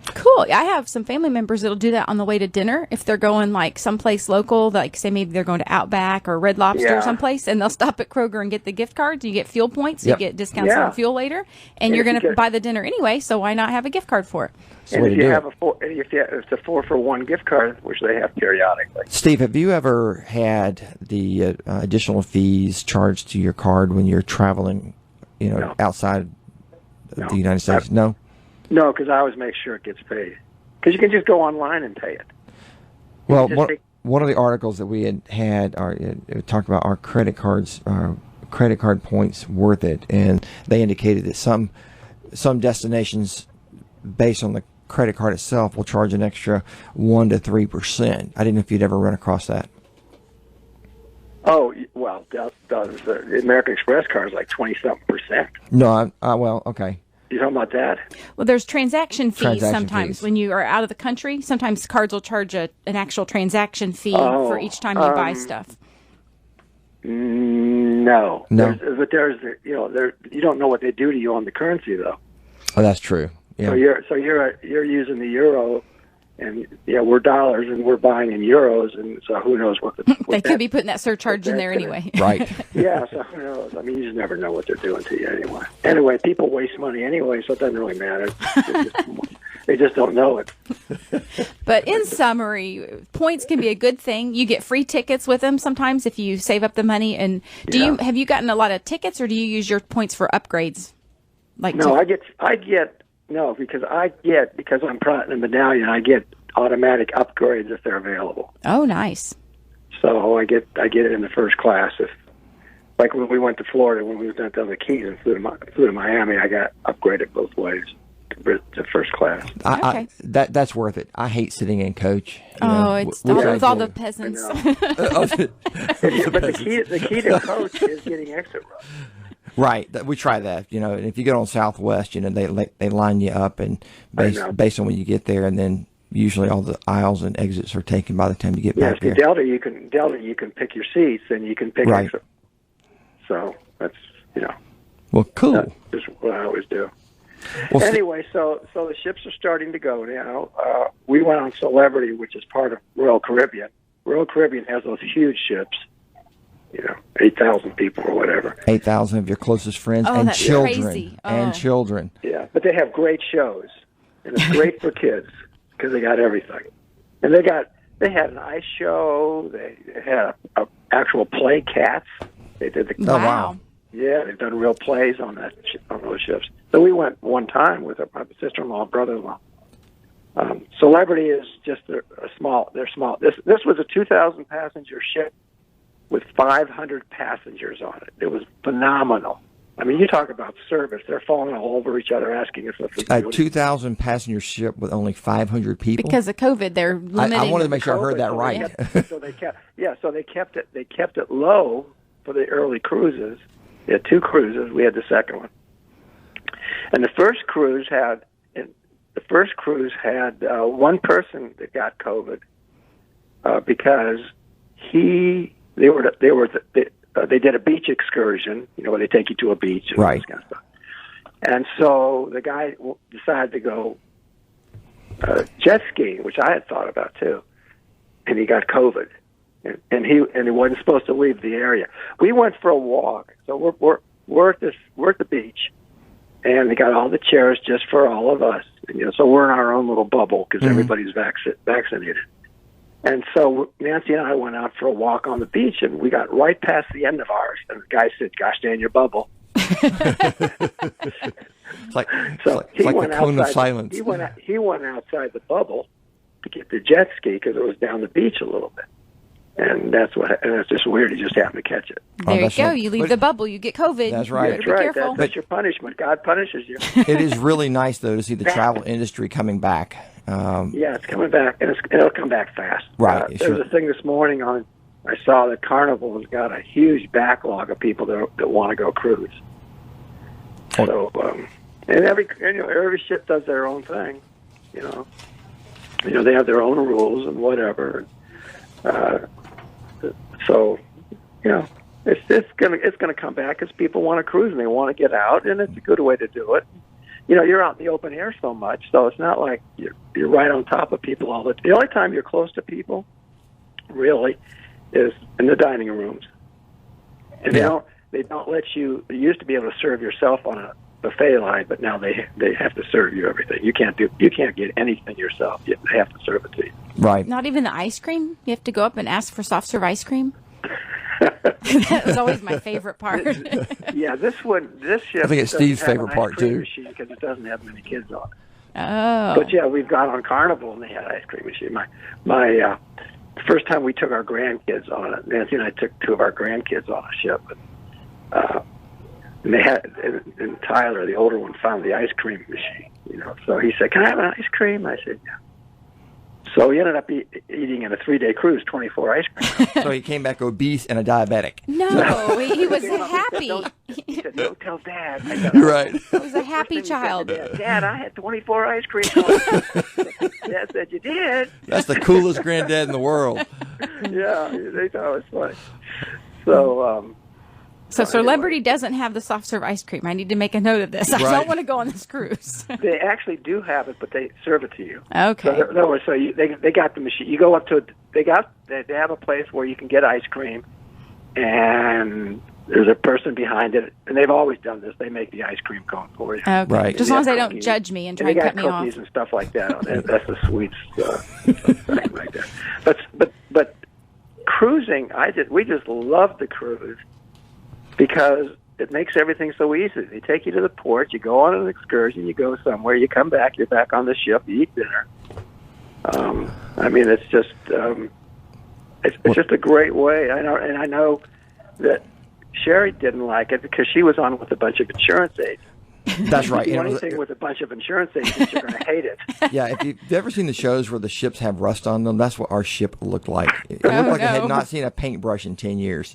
Speaker 3: Cool. I have some family members that'll do that on the way to dinner if they're going like someplace local, like say maybe they're going to Outback or Red Lobster or someplace, and they'll stop at Kroger and get the gift cards. You get fuel points, you get discounts on fuel later, and you're going to buy the dinner anyway. So why not have a gift card for it?
Speaker 5: And if you have it's a 4-for-1 gift card, which they have periodically.
Speaker 2: Steve, have you ever had the additional fees charged to your card when you're traveling, outside of the United States? No.
Speaker 5: No, because I always make sure it gets paid. Because you can just go online and pay it.
Speaker 2: Well, one of the articles that we had it talked about our credit cards, credit card points worth it, and they indicated that some destinations, based on the credit card itself, will charge an extra 1% to 3%. I didn't know if you'd ever run across that.
Speaker 5: Oh well, the American Express card is like 20-something%.
Speaker 2: No, well, okay.
Speaker 5: You talking about that?
Speaker 3: Well, there's transaction fees sometimes
Speaker 2: fees.
Speaker 3: when you are out of the country. Sometimes cards will charge an actual transaction fee for each time you buy stuff.
Speaker 5: No. But you don't know what they do to you on the currency though.
Speaker 2: Oh, that's true. Yeah.
Speaker 5: So you're using the euro, and we're dollars and we're buying in euros, and so who knows what
Speaker 3: they could be putting that surcharge in there anyway.
Speaker 2: Right.
Speaker 5: Yeah, so who knows? I mean, you just never know what they're doing to you anyway. Anyway, people waste money anyway, so it doesn't really matter. They just don't know it.
Speaker 3: But in summary, points can be a good thing. You get free tickets with them sometimes if you save up the money. And have you gotten a lot of tickets, or do you use your points for upgrades? Because I'm Platinum Medallion, I get automatic upgrades if they're available. Oh, nice.
Speaker 5: So I get it in the first class. Like when we went to Florida, when we went down the Keys and flew to Miami, I got upgraded both ways to first class.
Speaker 3: Okay.
Speaker 2: That's worth it. I hate sitting in coach.
Speaker 3: It's all the peasants.
Speaker 5: But the key to coach is getting exit rows.
Speaker 2: Right, we try that. And if you get on Southwest, they line you up and based on when you get there, and then usually all the aisles and exits are taken by the time you get back there.
Speaker 5: Delta you can pick your seats and you can pick exit. So that's
Speaker 2: Well, cool.
Speaker 5: That's just what I always do. Well, anyway, so the ships are starting to go now. We went on Celebrity, which is part of Royal Caribbean. Royal Caribbean has those huge ships. 8,000 people or whatever.
Speaker 2: 8,000 of your closest friends and
Speaker 3: that's
Speaker 2: children.
Speaker 3: crazy.
Speaker 2: And children.
Speaker 5: Yeah, but they have great shows, and it's great for kids because they got everything. And they had an ice show. They had a actual play Cats. They did the
Speaker 3: wow.
Speaker 5: Yeah, they've done real plays on those ships. So we went one time with my sister-in-law and brother-in-law. Celebrity is just they're small. This was a 2,000 passenger ship with 500 passengers on it. It was phenomenal. I mean, you talk about service. They're falling all over each other asking us if we
Speaker 2: a 2,000 passenger ship with only 500 people.
Speaker 3: Because of COVID, they're limiting.
Speaker 2: I wanted to make sure I heard that right.
Speaker 5: So they kept it low for the early cruises. They had two cruises. We had the second one, and the first cruise had one person that got COVID because they did a beach excursion, where they take you to a beach and
Speaker 2: right.
Speaker 5: This kind of stuff. And so the guy decided to go jet skiing, which I had thought about too, and he got COVID, and he wasn't supposed to leave the area. We went for a walk, so we're at the beach, and they got all the chairs just for all of us, so we're in our own little bubble because everybody's vaccinated. And so Nancy and I went out for a walk on the beach, and we got right past the end of ours. And the guy said, "Gosh, stay in your bubble."
Speaker 2: It's like the cone of silence.
Speaker 5: He went outside the bubble to get the jet ski because it was down the beach a little bit. And that's just weird. He just happened to catch it.
Speaker 3: There you
Speaker 2: that's
Speaker 3: go.
Speaker 2: right.
Speaker 3: You leave the bubble, you get COVID.
Speaker 2: That's right.
Speaker 3: You
Speaker 5: That's
Speaker 3: better
Speaker 5: right.
Speaker 3: be careful.
Speaker 5: That's your punishment. God punishes you.
Speaker 2: It is really nice, though, to see the travel industry coming back.
Speaker 5: Yeah, it's coming back, and it'll come back fast.
Speaker 2: Right,
Speaker 5: There
Speaker 2: sure.
Speaker 5: was a thing this morning I saw that Carnival has got a huge backlog of people that want to go cruise. So, and every ship does their own thing, you know. They have their own rules and whatever. So, it's gonna come back because people want to cruise and they want to get out, and it's a good way to do it. You're out in the open air so much, so it's not like you're right on top of people all the time. The only time you're close to people, really, is in the dining rooms. And they don't let you. You used to be able to serve yourself on a buffet line, but now they have to serve you everything. You can't get anything yourself. They have to serve it to you.
Speaker 2: Right.
Speaker 3: Not even the ice cream? You have to go up and ask for soft serve ice cream? That was always my favorite part.
Speaker 5: Yeah, this ship.
Speaker 2: I think it's Steve's favorite part, too.
Speaker 5: Because it doesn't have many kids on it.
Speaker 3: Oh.
Speaker 5: But yeah, we've gone on Carnival and they had ice cream machine. My the first time we took our grandkids on it, Nancy and I took two of our grandkids on a ship, and they had, and Tyler, the older one, found the ice cream machine. So he said, "Can I have an ice cream?" I said, "Yeah." So he ended up eating in a 3-day cruise 24 ice cream.
Speaker 2: So he came back obese and a diabetic.
Speaker 3: No, he was happy.
Speaker 5: He said, "Don't tell Dad." I said,
Speaker 2: You're right.
Speaker 3: He was a happy child.
Speaker 5: Dad, I had 24 ice cream. Dad said, "You did."
Speaker 2: That's the coolest granddad in the world.
Speaker 5: Yeah, they thought it was funny. So,
Speaker 3: So Celebrity doesn't have the soft serve ice cream. I need to make a note of this. I
Speaker 2: Right.
Speaker 3: don't want to go on this cruise.
Speaker 5: they actually do have it, but they serve it to you.
Speaker 3: Okay.
Speaker 5: They got the machine. You go up to they have a place where you can get ice cream, and there's a person behind it, and they've always done this. They make the ice cream cone for you.
Speaker 3: Okay.
Speaker 2: Right.
Speaker 3: Just as long as they don't judge me and try
Speaker 5: and
Speaker 3: and
Speaker 5: they
Speaker 3: cut
Speaker 5: got
Speaker 3: me off.
Speaker 5: cookies and stuff like that. That's the sweets thing right there. But cruising, we just love the cruise because it makes everything so easy. They take you to the port, you go on an excursion, you go somewhere, you come back, you're back on the ship, you eat dinner. It's just it's just a great way. I know that Sherry didn't like it because she was on with a bunch of insurance agents.
Speaker 2: That's right.
Speaker 5: If you do anything with a bunch of insurance agents, you're going to hate it.
Speaker 2: Yeah, if you've ever seen the shows where the ships have rust on them, that's what our ship looked like. It looked like it had not seen a paintbrush in 10 years.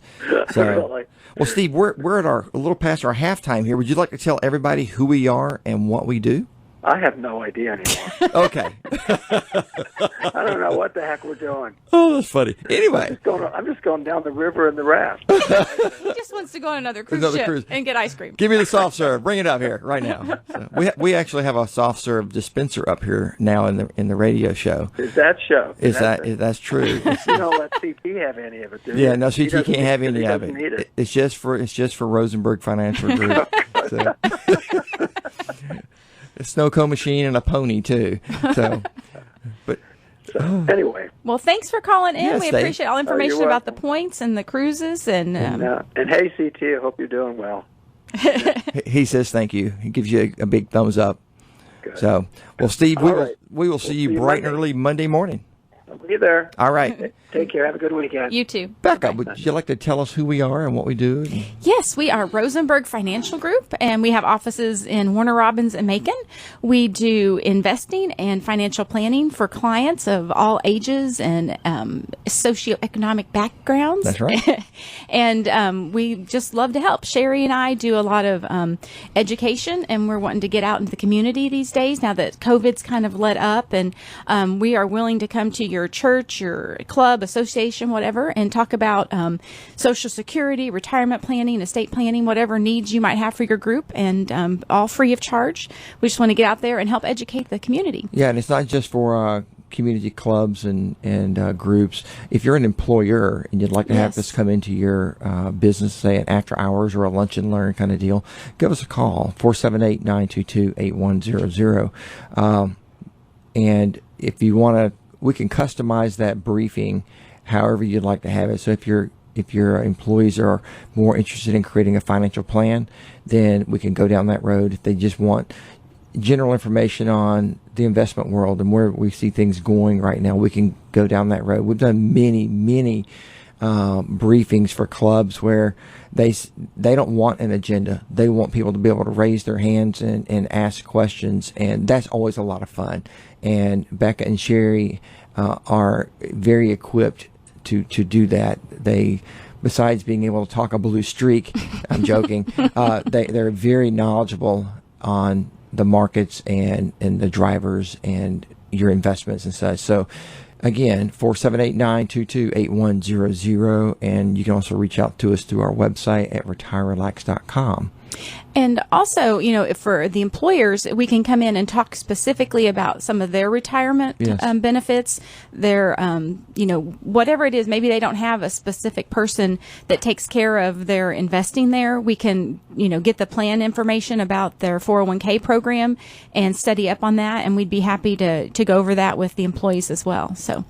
Speaker 2: So,
Speaker 5: Really.
Speaker 2: well, Steve, we're at a little past our halftime here. Would you like to tell everybody who we are and what we do?
Speaker 5: I have no idea anymore.
Speaker 2: Okay.
Speaker 5: I don't know what the heck we're doing.
Speaker 2: Oh, that's funny. Anyway.
Speaker 5: I'm just going down the river in the raft.
Speaker 3: He just wants to go on another cruise and get ice cream.
Speaker 2: Give me the soft serve. Bring it up here right now. So we actually have a soft serve dispenser up here now in the radio show.
Speaker 5: Is that show?
Speaker 2: That's true?
Speaker 5: You don't let CP have any of it, do you?
Speaker 2: Yeah, no, CT can't have any of
Speaker 5: He need it.
Speaker 2: It's just for Rosenberg Financial Group. So. A snow cone machine and a pony too. So,
Speaker 5: Anyway.
Speaker 3: Well, thanks for calling in.
Speaker 2: Yes,
Speaker 3: We
Speaker 2: Dave.
Speaker 3: appreciate all the information
Speaker 5: you're
Speaker 3: about the
Speaker 5: welcome.
Speaker 3: points and the cruises. And
Speaker 5: And hey, CT, I hope you're doing well.
Speaker 2: he says thank you. He gives you a big thumbs up.
Speaker 5: Good.
Speaker 2: So, well, Steve,
Speaker 5: All right.
Speaker 2: we will see you
Speaker 5: see you
Speaker 2: bright and
Speaker 5: Monday.
Speaker 2: early Monday morning.
Speaker 5: I'll be there.
Speaker 2: All right.
Speaker 5: Take care. Have a good weekend.
Speaker 3: you too.
Speaker 2: Becca, would you like to tell us who we are and what we do?
Speaker 3: Yes, we are Rosenberg Financial Group, and we have offices in Warner Robins and Macon. We do investing and financial planning for clients of all ages and socioeconomic backgrounds.
Speaker 2: That's right.
Speaker 3: And we just love to help. Sherry and I do a lot of education, and we're wanting to get out into the community these days now that COVID's kind of let up, and we are willing to come to your church, your club, association, whatever, and talk about Social Security, retirement planning, estate planning, whatever needs you might have for your group, and all free of charge. We just want to get out there and help educate the community.
Speaker 2: Yeah, and it's not just for community clubs and groups. If you're an employer and you'd like to have
Speaker 3: Yes.
Speaker 2: us come into your business, say an after hours or a lunch and learn kind of deal, give us a call, 478-922-8100. And if you want to, we can customize that briefing however you'd like to have it. So if your employees are more interested in creating a financial plan, then we can go down that road. If they just want general information on the investment world and where we see things going right now, we can go down that road. We've done many briefings for clubs where they don't want an agenda. They want people to be able to raise their hands and ask questions, and that's always a lot of fun. And Becca and Sherry are very equipped to do that. They, besides being able to talk a blue streak, I'm joking, they're very knowledgeable on the markets and the drivers and your investments and such. So again, 478-922-8100, and you can also reach out to us through our website at retirerelax.com.
Speaker 3: And also, you know, for the employers, we can come in and talk specifically about some of their retirement benefits, their, you know, whatever it is. Maybe they don't have a specific person that takes care of their investing there. We can, you know, get the plan information about their 401k program and study up on that. And we'd be happy to go over that with the employees as well. So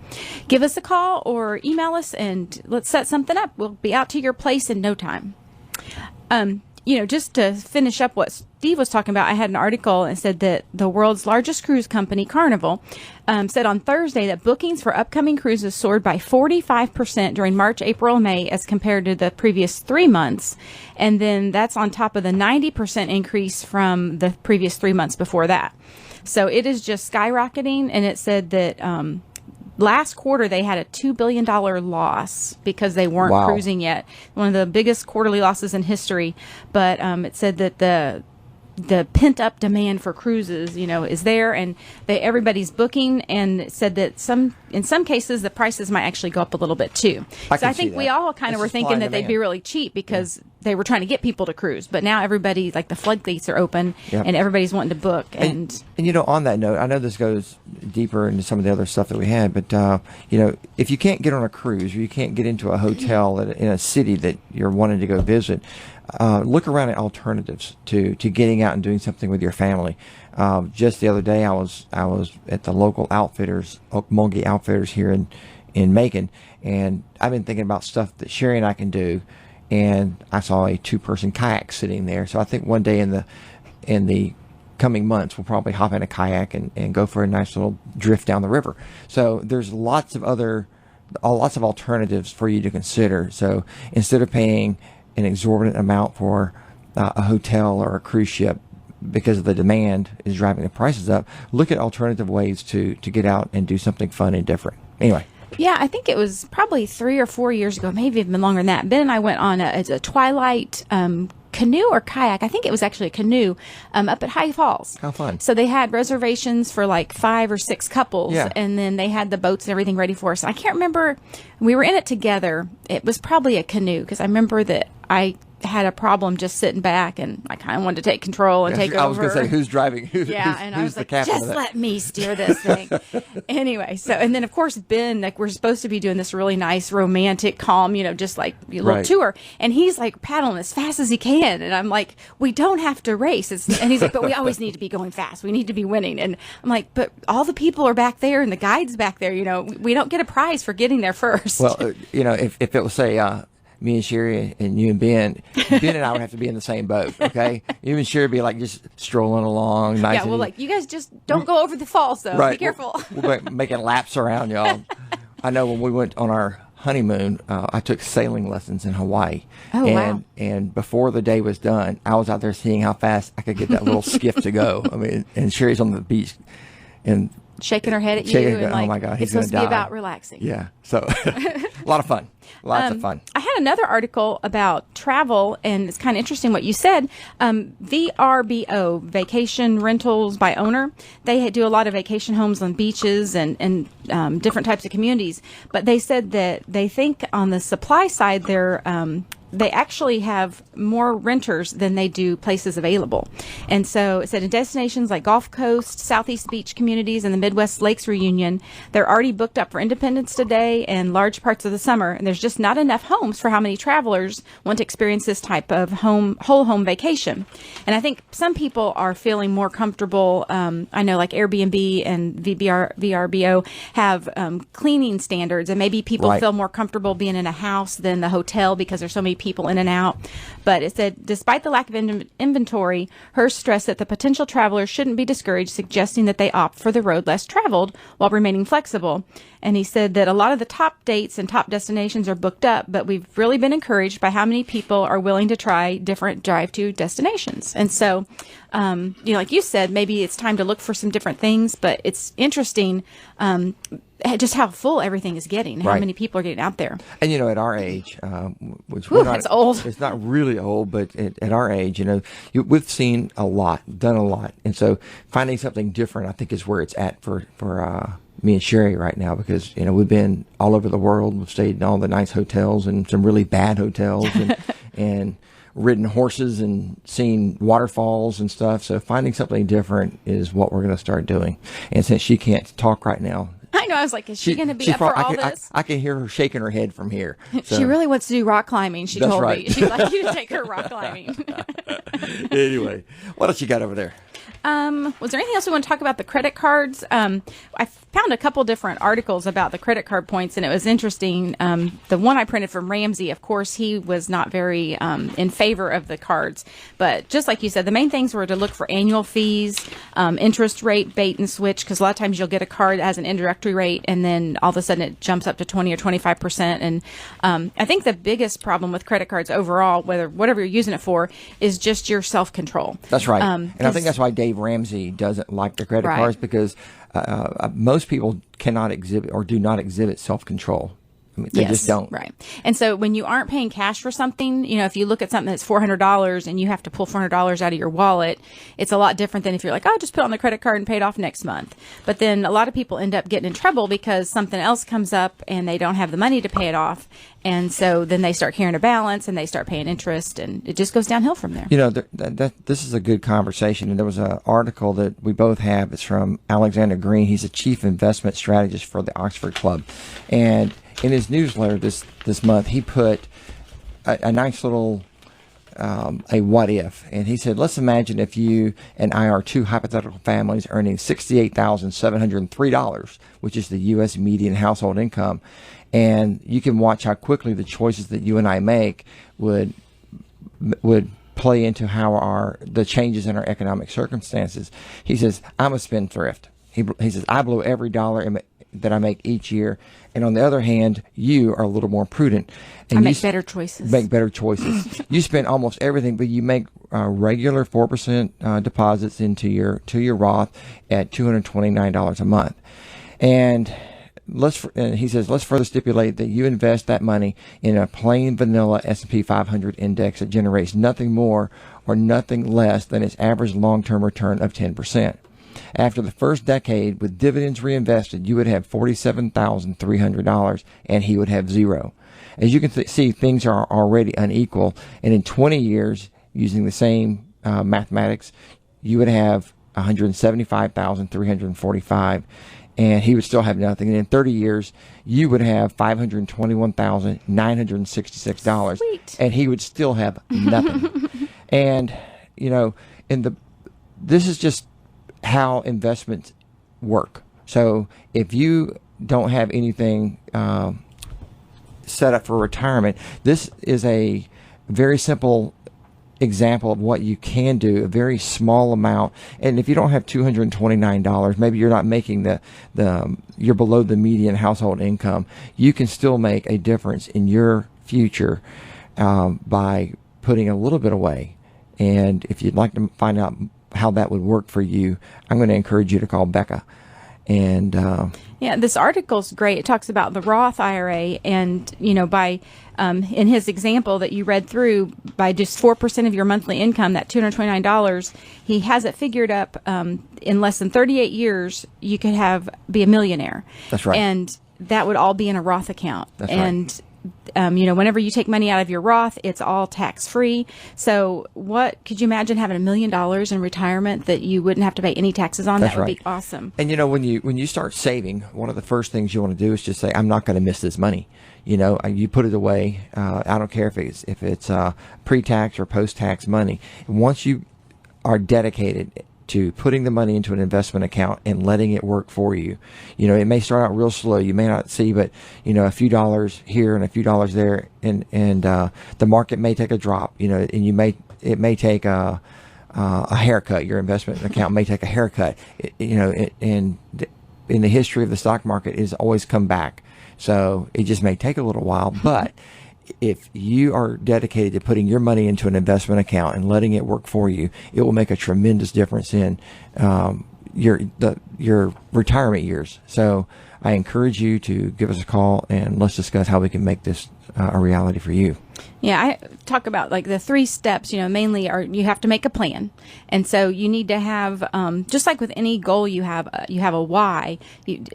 Speaker 3: give us a call or email us and let's set something up. We'll be out to your place in no time. You know, just to finish up what Steve was talking about, I had an article and said that the world's largest cruise company, Carnival, said on Thursday that bookings for upcoming cruises soared by 45% during March, April, and May as compared to the previous 3 months. And then that's on top of the 90% increase from the previous 3 months before that. So it is just skyrocketing. And it said that last quarter, they had a $2 billion loss because they weren't cruising yet. One of the biggest quarterly losses in history. But it said that the pent-up demand for cruises, you know, is there, and everybody's booking, and it said that in some cases the prices might actually go up a little bit too. So I think we all kind of were thinking that they'd be really cheap because they were trying to get people to cruise, but now everybody, like the floodgates are open and everybody's wanting to book. And
Speaker 2: you know, on that note, I know this goes deeper into some of the other stuff that we had, but you know, if you can't get on a cruise or you can't get into a hotel in a city that you're wanting to go visit, look around at alternatives to getting out and doing something with your family. Just the other day, I was at the local outfitters, Okmulgee Outfitters here in Macon, and I've been thinking about stuff that Sherry and I can do, and I saw a 2-person kayak sitting there. So I think one day in the coming months, we'll probably hop in a kayak and go for a nice little drift down the river. So there's lots of alternatives for you to consider. So instead of paying an exorbitant amount for a hotel or a cruise ship because of the demand is driving the prices up, look at alternative ways to get out and do something fun and different. Anyway.
Speaker 3: Yeah, I think it was probably 3 or 4 years ago, maybe even longer than that. Ben and I went on a twilight canoe or kayak. I think it was actually a canoe up at High Falls.
Speaker 2: How fun.
Speaker 3: So they had reservations for like 5 or 6 couples, and then they had the boats and everything ready for us. I can't remember. We were in it together. It was probably a canoe because I remember that I had a problem just sitting back, and I kind of wanted to take control and take over.
Speaker 2: I was going to say, who's driving?
Speaker 3: I was like, just
Speaker 2: of
Speaker 3: let me steer this thing. Anyway, so, and then of course, Ben, like, we're supposed to be doing this really nice, romantic, calm, you know, just like a little tour. And he's like paddling as fast as he can. And I'm like, we don't have to race. And he's like, but we always need to be going fast. We need to be winning. And I'm like, but all the people are back there and the guide's back there. You know, we don't get a prize for getting there first.
Speaker 2: Well, you know, if it was, say, me and Sherry and you and Ben and I would have to be in the same boat, okay? You and Sherry would be like just strolling along. Nice.
Speaker 3: Yeah, well, like, you guys just don't go over the falls, though.
Speaker 2: Right.
Speaker 3: Be careful.
Speaker 2: We're making laps around y'all. I know when we went on our honeymoon, I took sailing lessons in Hawaii.
Speaker 3: Oh, wow.
Speaker 2: And before the day was done, I was out there seeing how fast I could get that little skiff to go. I mean, and Sherry's on the beach and
Speaker 3: shaking her head at you and like,
Speaker 2: oh my God,
Speaker 3: it's supposed to be about relaxing.
Speaker 2: Yeah. So a lot of fun. Lots of fun.
Speaker 3: I had another article about travel, and it's kind of interesting what you said. VRBO, Vacation Rentals by Owner, they do a lot of vacation homes on beaches and different types of communities. But they said that they think on the supply side, they actually have more renters than they do places available. And so it said in destinations like Gulf Coast, Southeast Beach communities, and the Midwest Lakes Reunion, they're already booked up for Independence Day and large parts of the summer. And there's just not enough homes for how many travelers want to experience this type of whole home vacation. And I think some people are feeling more comfortable. I know like Airbnb and VRBO have cleaning standards, and maybe people feel more comfortable being in a house than the hotel because there's so many people in and out. But it said, despite the lack of inventory, Hurst stressed that the potential travelers shouldn't be discouraged, suggesting that they opt for the road less traveled while remaining flexible. And he said that a lot of the top dates and top destinations are booked up, but we've really been encouraged by how many people are willing to try different drive-to destinations. And so, like you said, maybe it's time to look for some different things, but it's interesting just how full everything is getting, how many people are getting out there.
Speaker 2: And, at our age, which
Speaker 3: we're not, it's old.
Speaker 2: It's not really old, but at our age, we've seen a lot, done a lot. And so finding something different, I think, is where it's at for me and Sherry right now, because, we've been all over the world. We've stayed in all the nice hotels and some really bad hotels and ridden horses and seen waterfalls and stuff. So finding something different is what we're going to start doing. And since she can't talk right now,
Speaker 3: I know. I was like, is she going to be up for all this?
Speaker 2: I can hear her shaking her head from here. So.
Speaker 3: She really wants to do rock climbing. She told me. She'd like you to take her rock climbing.
Speaker 2: Anyway, what else you got over there?
Speaker 3: Was there anything else we want to talk about the credit cards? I found a couple different articles about the credit card points, and it was interesting. The one I printed from Ramsey, of course, he was not very in favor of the cards. But just like you said, the main things were to look for annual fees, interest rate, bait and switch, because a lot of times you'll get a card that has an introductory rate, and then all of a sudden it jumps up to 20 or 25%. And I think the biggest problem with credit cards overall, whatever you're using it for, is just your self-control.
Speaker 2: That's right. And I think that's why Dave Ramsey doesn't like the credit cards, because most people cannot exhibit or do not exhibit self-control. I mean, they just don't.
Speaker 3: Right. And so when you aren't paying cash for something, if you look at something that's $400 and you have to pull $400 out of your wallet, it's a lot different than if you're like, oh, just put it on the credit card and pay it off next month. But then a lot of people end up getting in trouble because something else comes up and they don't have the money to pay it off. And so then they start carrying a balance and they start paying interest, and it just goes downhill from there.
Speaker 2: This is a good conversation. And there was an article that we both have. It's from Alexander Green. He's a chief investment strategist for the Oxford Club. And in his newsletter this month, he put a nice little a what if. And he said, let's imagine if you and I are two hypothetical families earning $68,703, which is the U.S. median household income. And you can watch how quickly the choices that you and I make would play into how the changes in our economic circumstances. He says, I'm a spendthrift. He says, I blow every dollar that I make each year. And on the other hand, you are a little more prudent. And
Speaker 3: I make better choices.
Speaker 2: Make better choices. You spend almost everything, but you make regular 4% deposits into your Roth at $229 a month. And he says, let's further stipulate that you invest that money in a plain vanilla S&P 500 index that generates nothing more or nothing less than its average long-term return of 10%. After the first decade, with dividends reinvested, you would have $47,300 and he would have zero. As you can see, things are already unequal. And in 20 years, using the same mathematics, you would have $175,345, and he would still have nothing. And in 30 years, you would have $521,966,
Speaker 3: Sweet.
Speaker 2: And he would still have nothing. And this is just how investments work. So if you don't have anything set up for retirement, this is a very simple example of what you can do, a very small amount. And if you don't have $229, maybe you're not making you're below the median household income, you can still make a difference in your future by putting a little bit away. And if you'd like to find out how that would work for you, I'm going to encourage you to call Becca. And
Speaker 3: this article's great. It talks about the Roth IRA, and by in his example that you read through, by just 4% of your monthly income, that $229, he has it figured up in less than 38 years you could be a millionaire.
Speaker 2: That's right.
Speaker 3: And that would all be in a Roth account.
Speaker 2: That's
Speaker 3: right. Whenever you take money out of your Roth, it's all tax-free. So what could you imagine having $1 million in retirement that you wouldn't have to pay any taxes on?
Speaker 2: That's
Speaker 3: that would
Speaker 2: right.
Speaker 3: be awesome.
Speaker 2: And when you start saving, one of the first things you want to do is just say, I'm not going to miss this money. You put it away. I don't care if it's pre-tax or post-tax money. Once you are dedicated to putting the money into an investment account and letting it work for you. You know, it may start out real slow. You may not see, but you know, a few dollars here and a few dollars there, and the market may take a drop. You know, and it may take a haircut. Your investment account may take a haircut. In the history of the stock market, it has always come back. So it just may take a little while, but if you are dedicated to putting your money into an investment account and letting it work for you, it will make a tremendous difference in your retirement years. So I encourage you to give us a call and let's discuss how we can make this a reality for you.
Speaker 3: Yeah, I talk about like the 3 steps, mainly are you have to make a plan. And so you need to have, just like with any goal you have a why,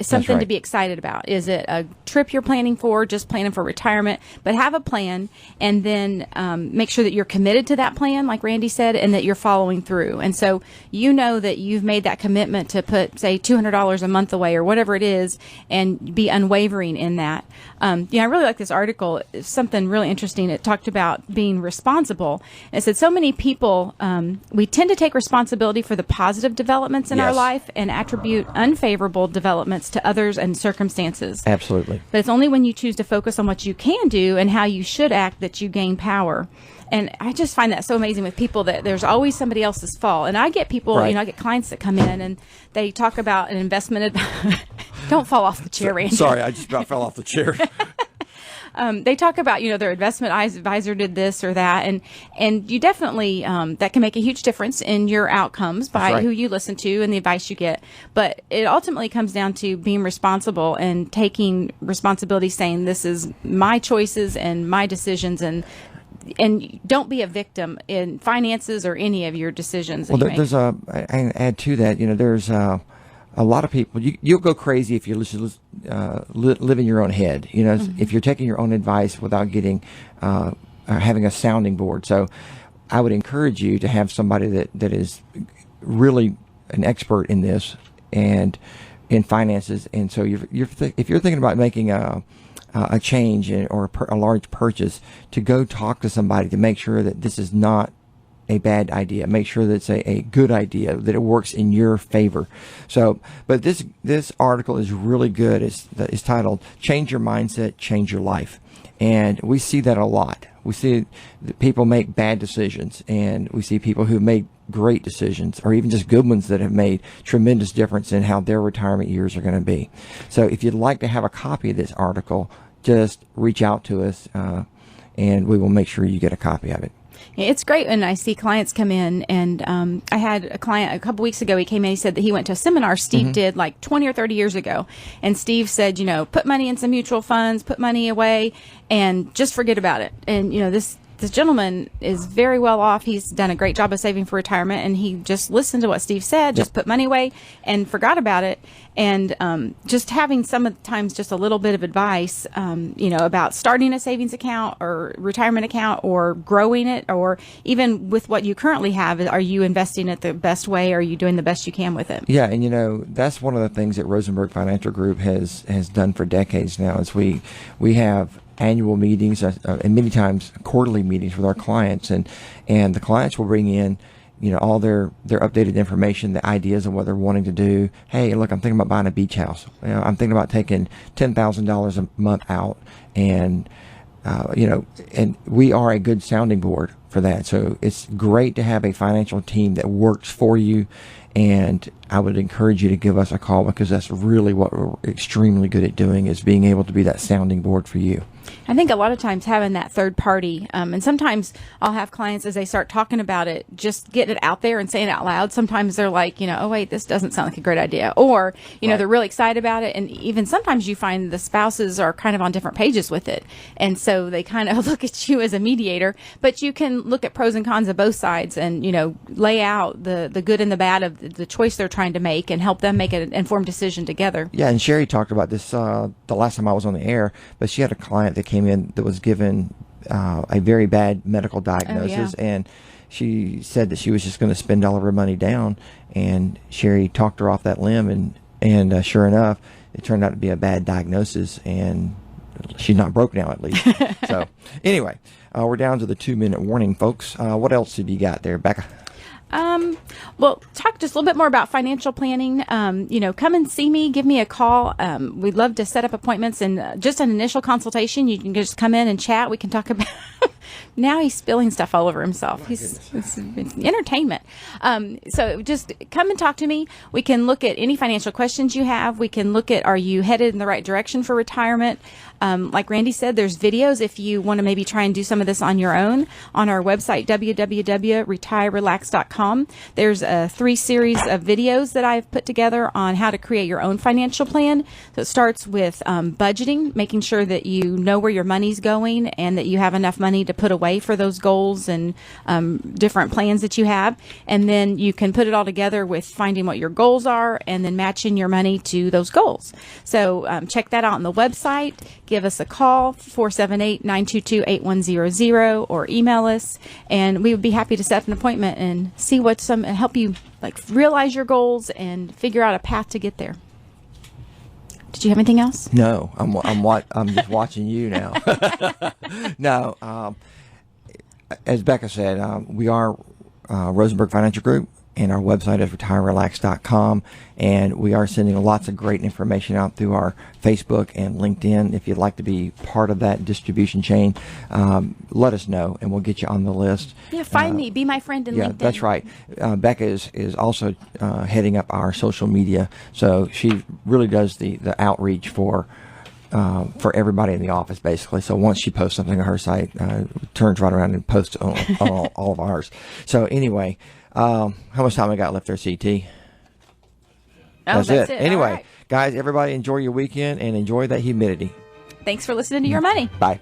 Speaker 3: something to be excited about. Is it a trip you're planning for, just planning for retirement? But have a plan and then make sure that you're committed to that plan, like Randy said, and that you're following through. And so you know that you've made that commitment to put, say, $200 a month away or whatever it is and be unwavering in that. I really like this article. It's something really interesting. It talked about being responsible. It said so many people, we tend to take responsibility for the positive developments in our life and attribute unfavorable developments to others and circumstances.
Speaker 2: Absolutely.
Speaker 3: But it's only when you choose to focus on what you can do and how you should act that you gain power. And I just find that so amazing with people that there's always somebody else's fault. And I get people, I get clients that come in and they talk about an investment. Don't fall off the chair, Randy.
Speaker 2: Sorry, I just about fell off the chair.
Speaker 3: They talk about, their investment advisor did this or that. And you definitely, that can make a huge difference in your outcomes by who you listen to and the advice you get. But it ultimately comes down to being responsible and taking responsibility, saying this is my choices and my decisions, and don't be a victim in finances or any of your decisions.
Speaker 2: Well, there's I can add to that. There's a lot of people. You'll go crazy if you live in your own head. If you're taking your own advice without getting having a sounding board. So, I would encourage you to have somebody that is really an expert in this and in finances. And so, if you're thinking about making a change or a large purchase, to go talk to somebody to make sure that this is not a bad idea. Make sure that it's a good idea, that it works in your favor. So, but this article is really good. It's titled "Change Your Mindset, Change Your Life," and we see that a lot. We see that people make bad decisions, and we see people who make great decisions, or even just good ones that have made tremendous difference in how their retirement years are going to be. So, if you'd like to have a copy of this article, just reach out to us, and we will make sure you get a copy of it.
Speaker 3: It's great when I see clients come in, and I had a client a couple weeks ago. He came in, he said that he went to a seminar Steve did like 20 or 30 years ago. And Steve said, put money in some mutual funds, put money away, and just forget about it. And, this gentleman is very well off. He's done a great job of saving for retirement, and he just listened to what Steve said, just put money away and forgot about it. And just having sometimes just a little bit of advice, about starting a savings account or retirement account or growing it, or even with what you currently have, are you investing it the best way? Are you doing the best you can with it?
Speaker 2: Yeah, and that's one of the things that Rosenberg Financial Group has done for decades now. Is we have annual meetings and many times quarterly meetings with our clients, and the clients will bring in all their updated information, the ideas of what they're wanting to do. Hey, look, I'm thinking about buying a beach house. I'm thinking about taking $10,000 a month out, and and we are a good sounding board for that. So it's great to have a financial team that works for you, and I would encourage you to give us a call, because that's really what we're extremely good at doing, is being able to be that sounding board for you.
Speaker 3: I think a lot of times having that third party, and sometimes I'll have clients as they start talking about it, just getting it out there and saying it out loud. Sometimes they're like, oh wait, this doesn't sound like a great idea. Or, they're really excited about it. And even sometimes you find the spouses are kind of on different pages with it. And so they kind of look at you as a mediator, but you can look at pros and cons of both sides and, lay out the good and the bad of the choice they're trying to make and help them make an informed decision together.
Speaker 2: Yeah, and Sherry talked about this the last time I was on the air, but she had a client that came in that was given a very bad medical diagnosis, and she said that she was just going to spend all of her money down, and Sherry talked her off that limb, and sure enough, it turned out to be a bad diagnosis, and she's not broke now, at least. So anyway, we're down to the 2-minute warning, folks. What else have you got there, Becca?
Speaker 3: Well, talk just a little bit more about financial planning. Come and see me, give me a call. We'd love to set up appointments and just an initial consultation. You can just come in and chat. We can talk about. Now he's spilling stuff all over himself. It's entertainment. So just come and talk to me. We can look at any financial questions you have. We can look at, are you headed in the right direction for retirement? Like Randy said, there's videos if you want to maybe try and do some of this on your own. On our website, www.retirerelax.com, there's a 3 series of videos that I've put together on how to create your own financial plan. So it starts with budgeting, making sure that you know where your money's going and that you have enough money to put away for those goals and different plans that you have. And then you can put it all together with finding what your goals are and then matching your money to those goals. So check that out on the website. Give us a call, 478-922-8100, or email us, and we would be happy to set up an appointment and see what's help you realize your goals and figure out a path to get there. Did you have anything else?
Speaker 2: No, I'm just watching you now. No, as Becca said, we are Rosenberg Financial Group, and our website is retirerelax.com, and we are sending lots of great information out through our Facebook and LinkedIn. If you'd like to be part of that distribution chain, let us know, and we'll get you on the list.
Speaker 3: Yeah, find me. Be my friend in LinkedIn.
Speaker 2: Yeah, that's right. Becca is also heading up our social media, so she really does the outreach for everybody in the office, basically. So once she posts something on her site, turns right around and posts on all of ours. So anyway, how much time I got left there, CT? That's it. Anyway, right. Guys, everybody enjoy your weekend and enjoy that humidity.
Speaker 3: Thanks for listening to Your Money.
Speaker 2: Bye.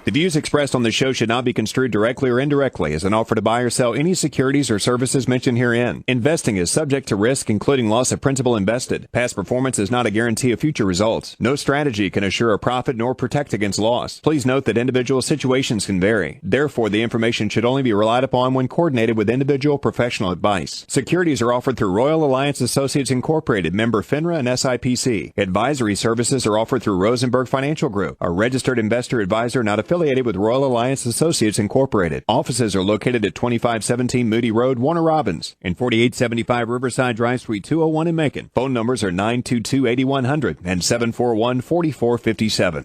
Speaker 6: The views expressed on the show should not be construed directly or indirectly as an offer to buy or sell any securities or services mentioned herein. Investing is subject to risk, including loss of principal invested. Past performance is not a guarantee of future results. No strategy can assure a profit nor protect against loss. Please note that individual situations can vary. Therefore, the information should only be relied upon when coordinated with individual professional advice. Securities are offered through Royal Alliance Associates Incorporated, member FINRA and SIPC. Advisory services are offered through Rosenberg Financial Group, a registered investor advisor not affiliated with Royal Alliance Associates Incorporated. Offices are located at 2517 Moody Road, Warner Robins, and 4875 Riverside Drive, Suite 201 in Macon. Phone numbers are 922-8100 and 741-4457.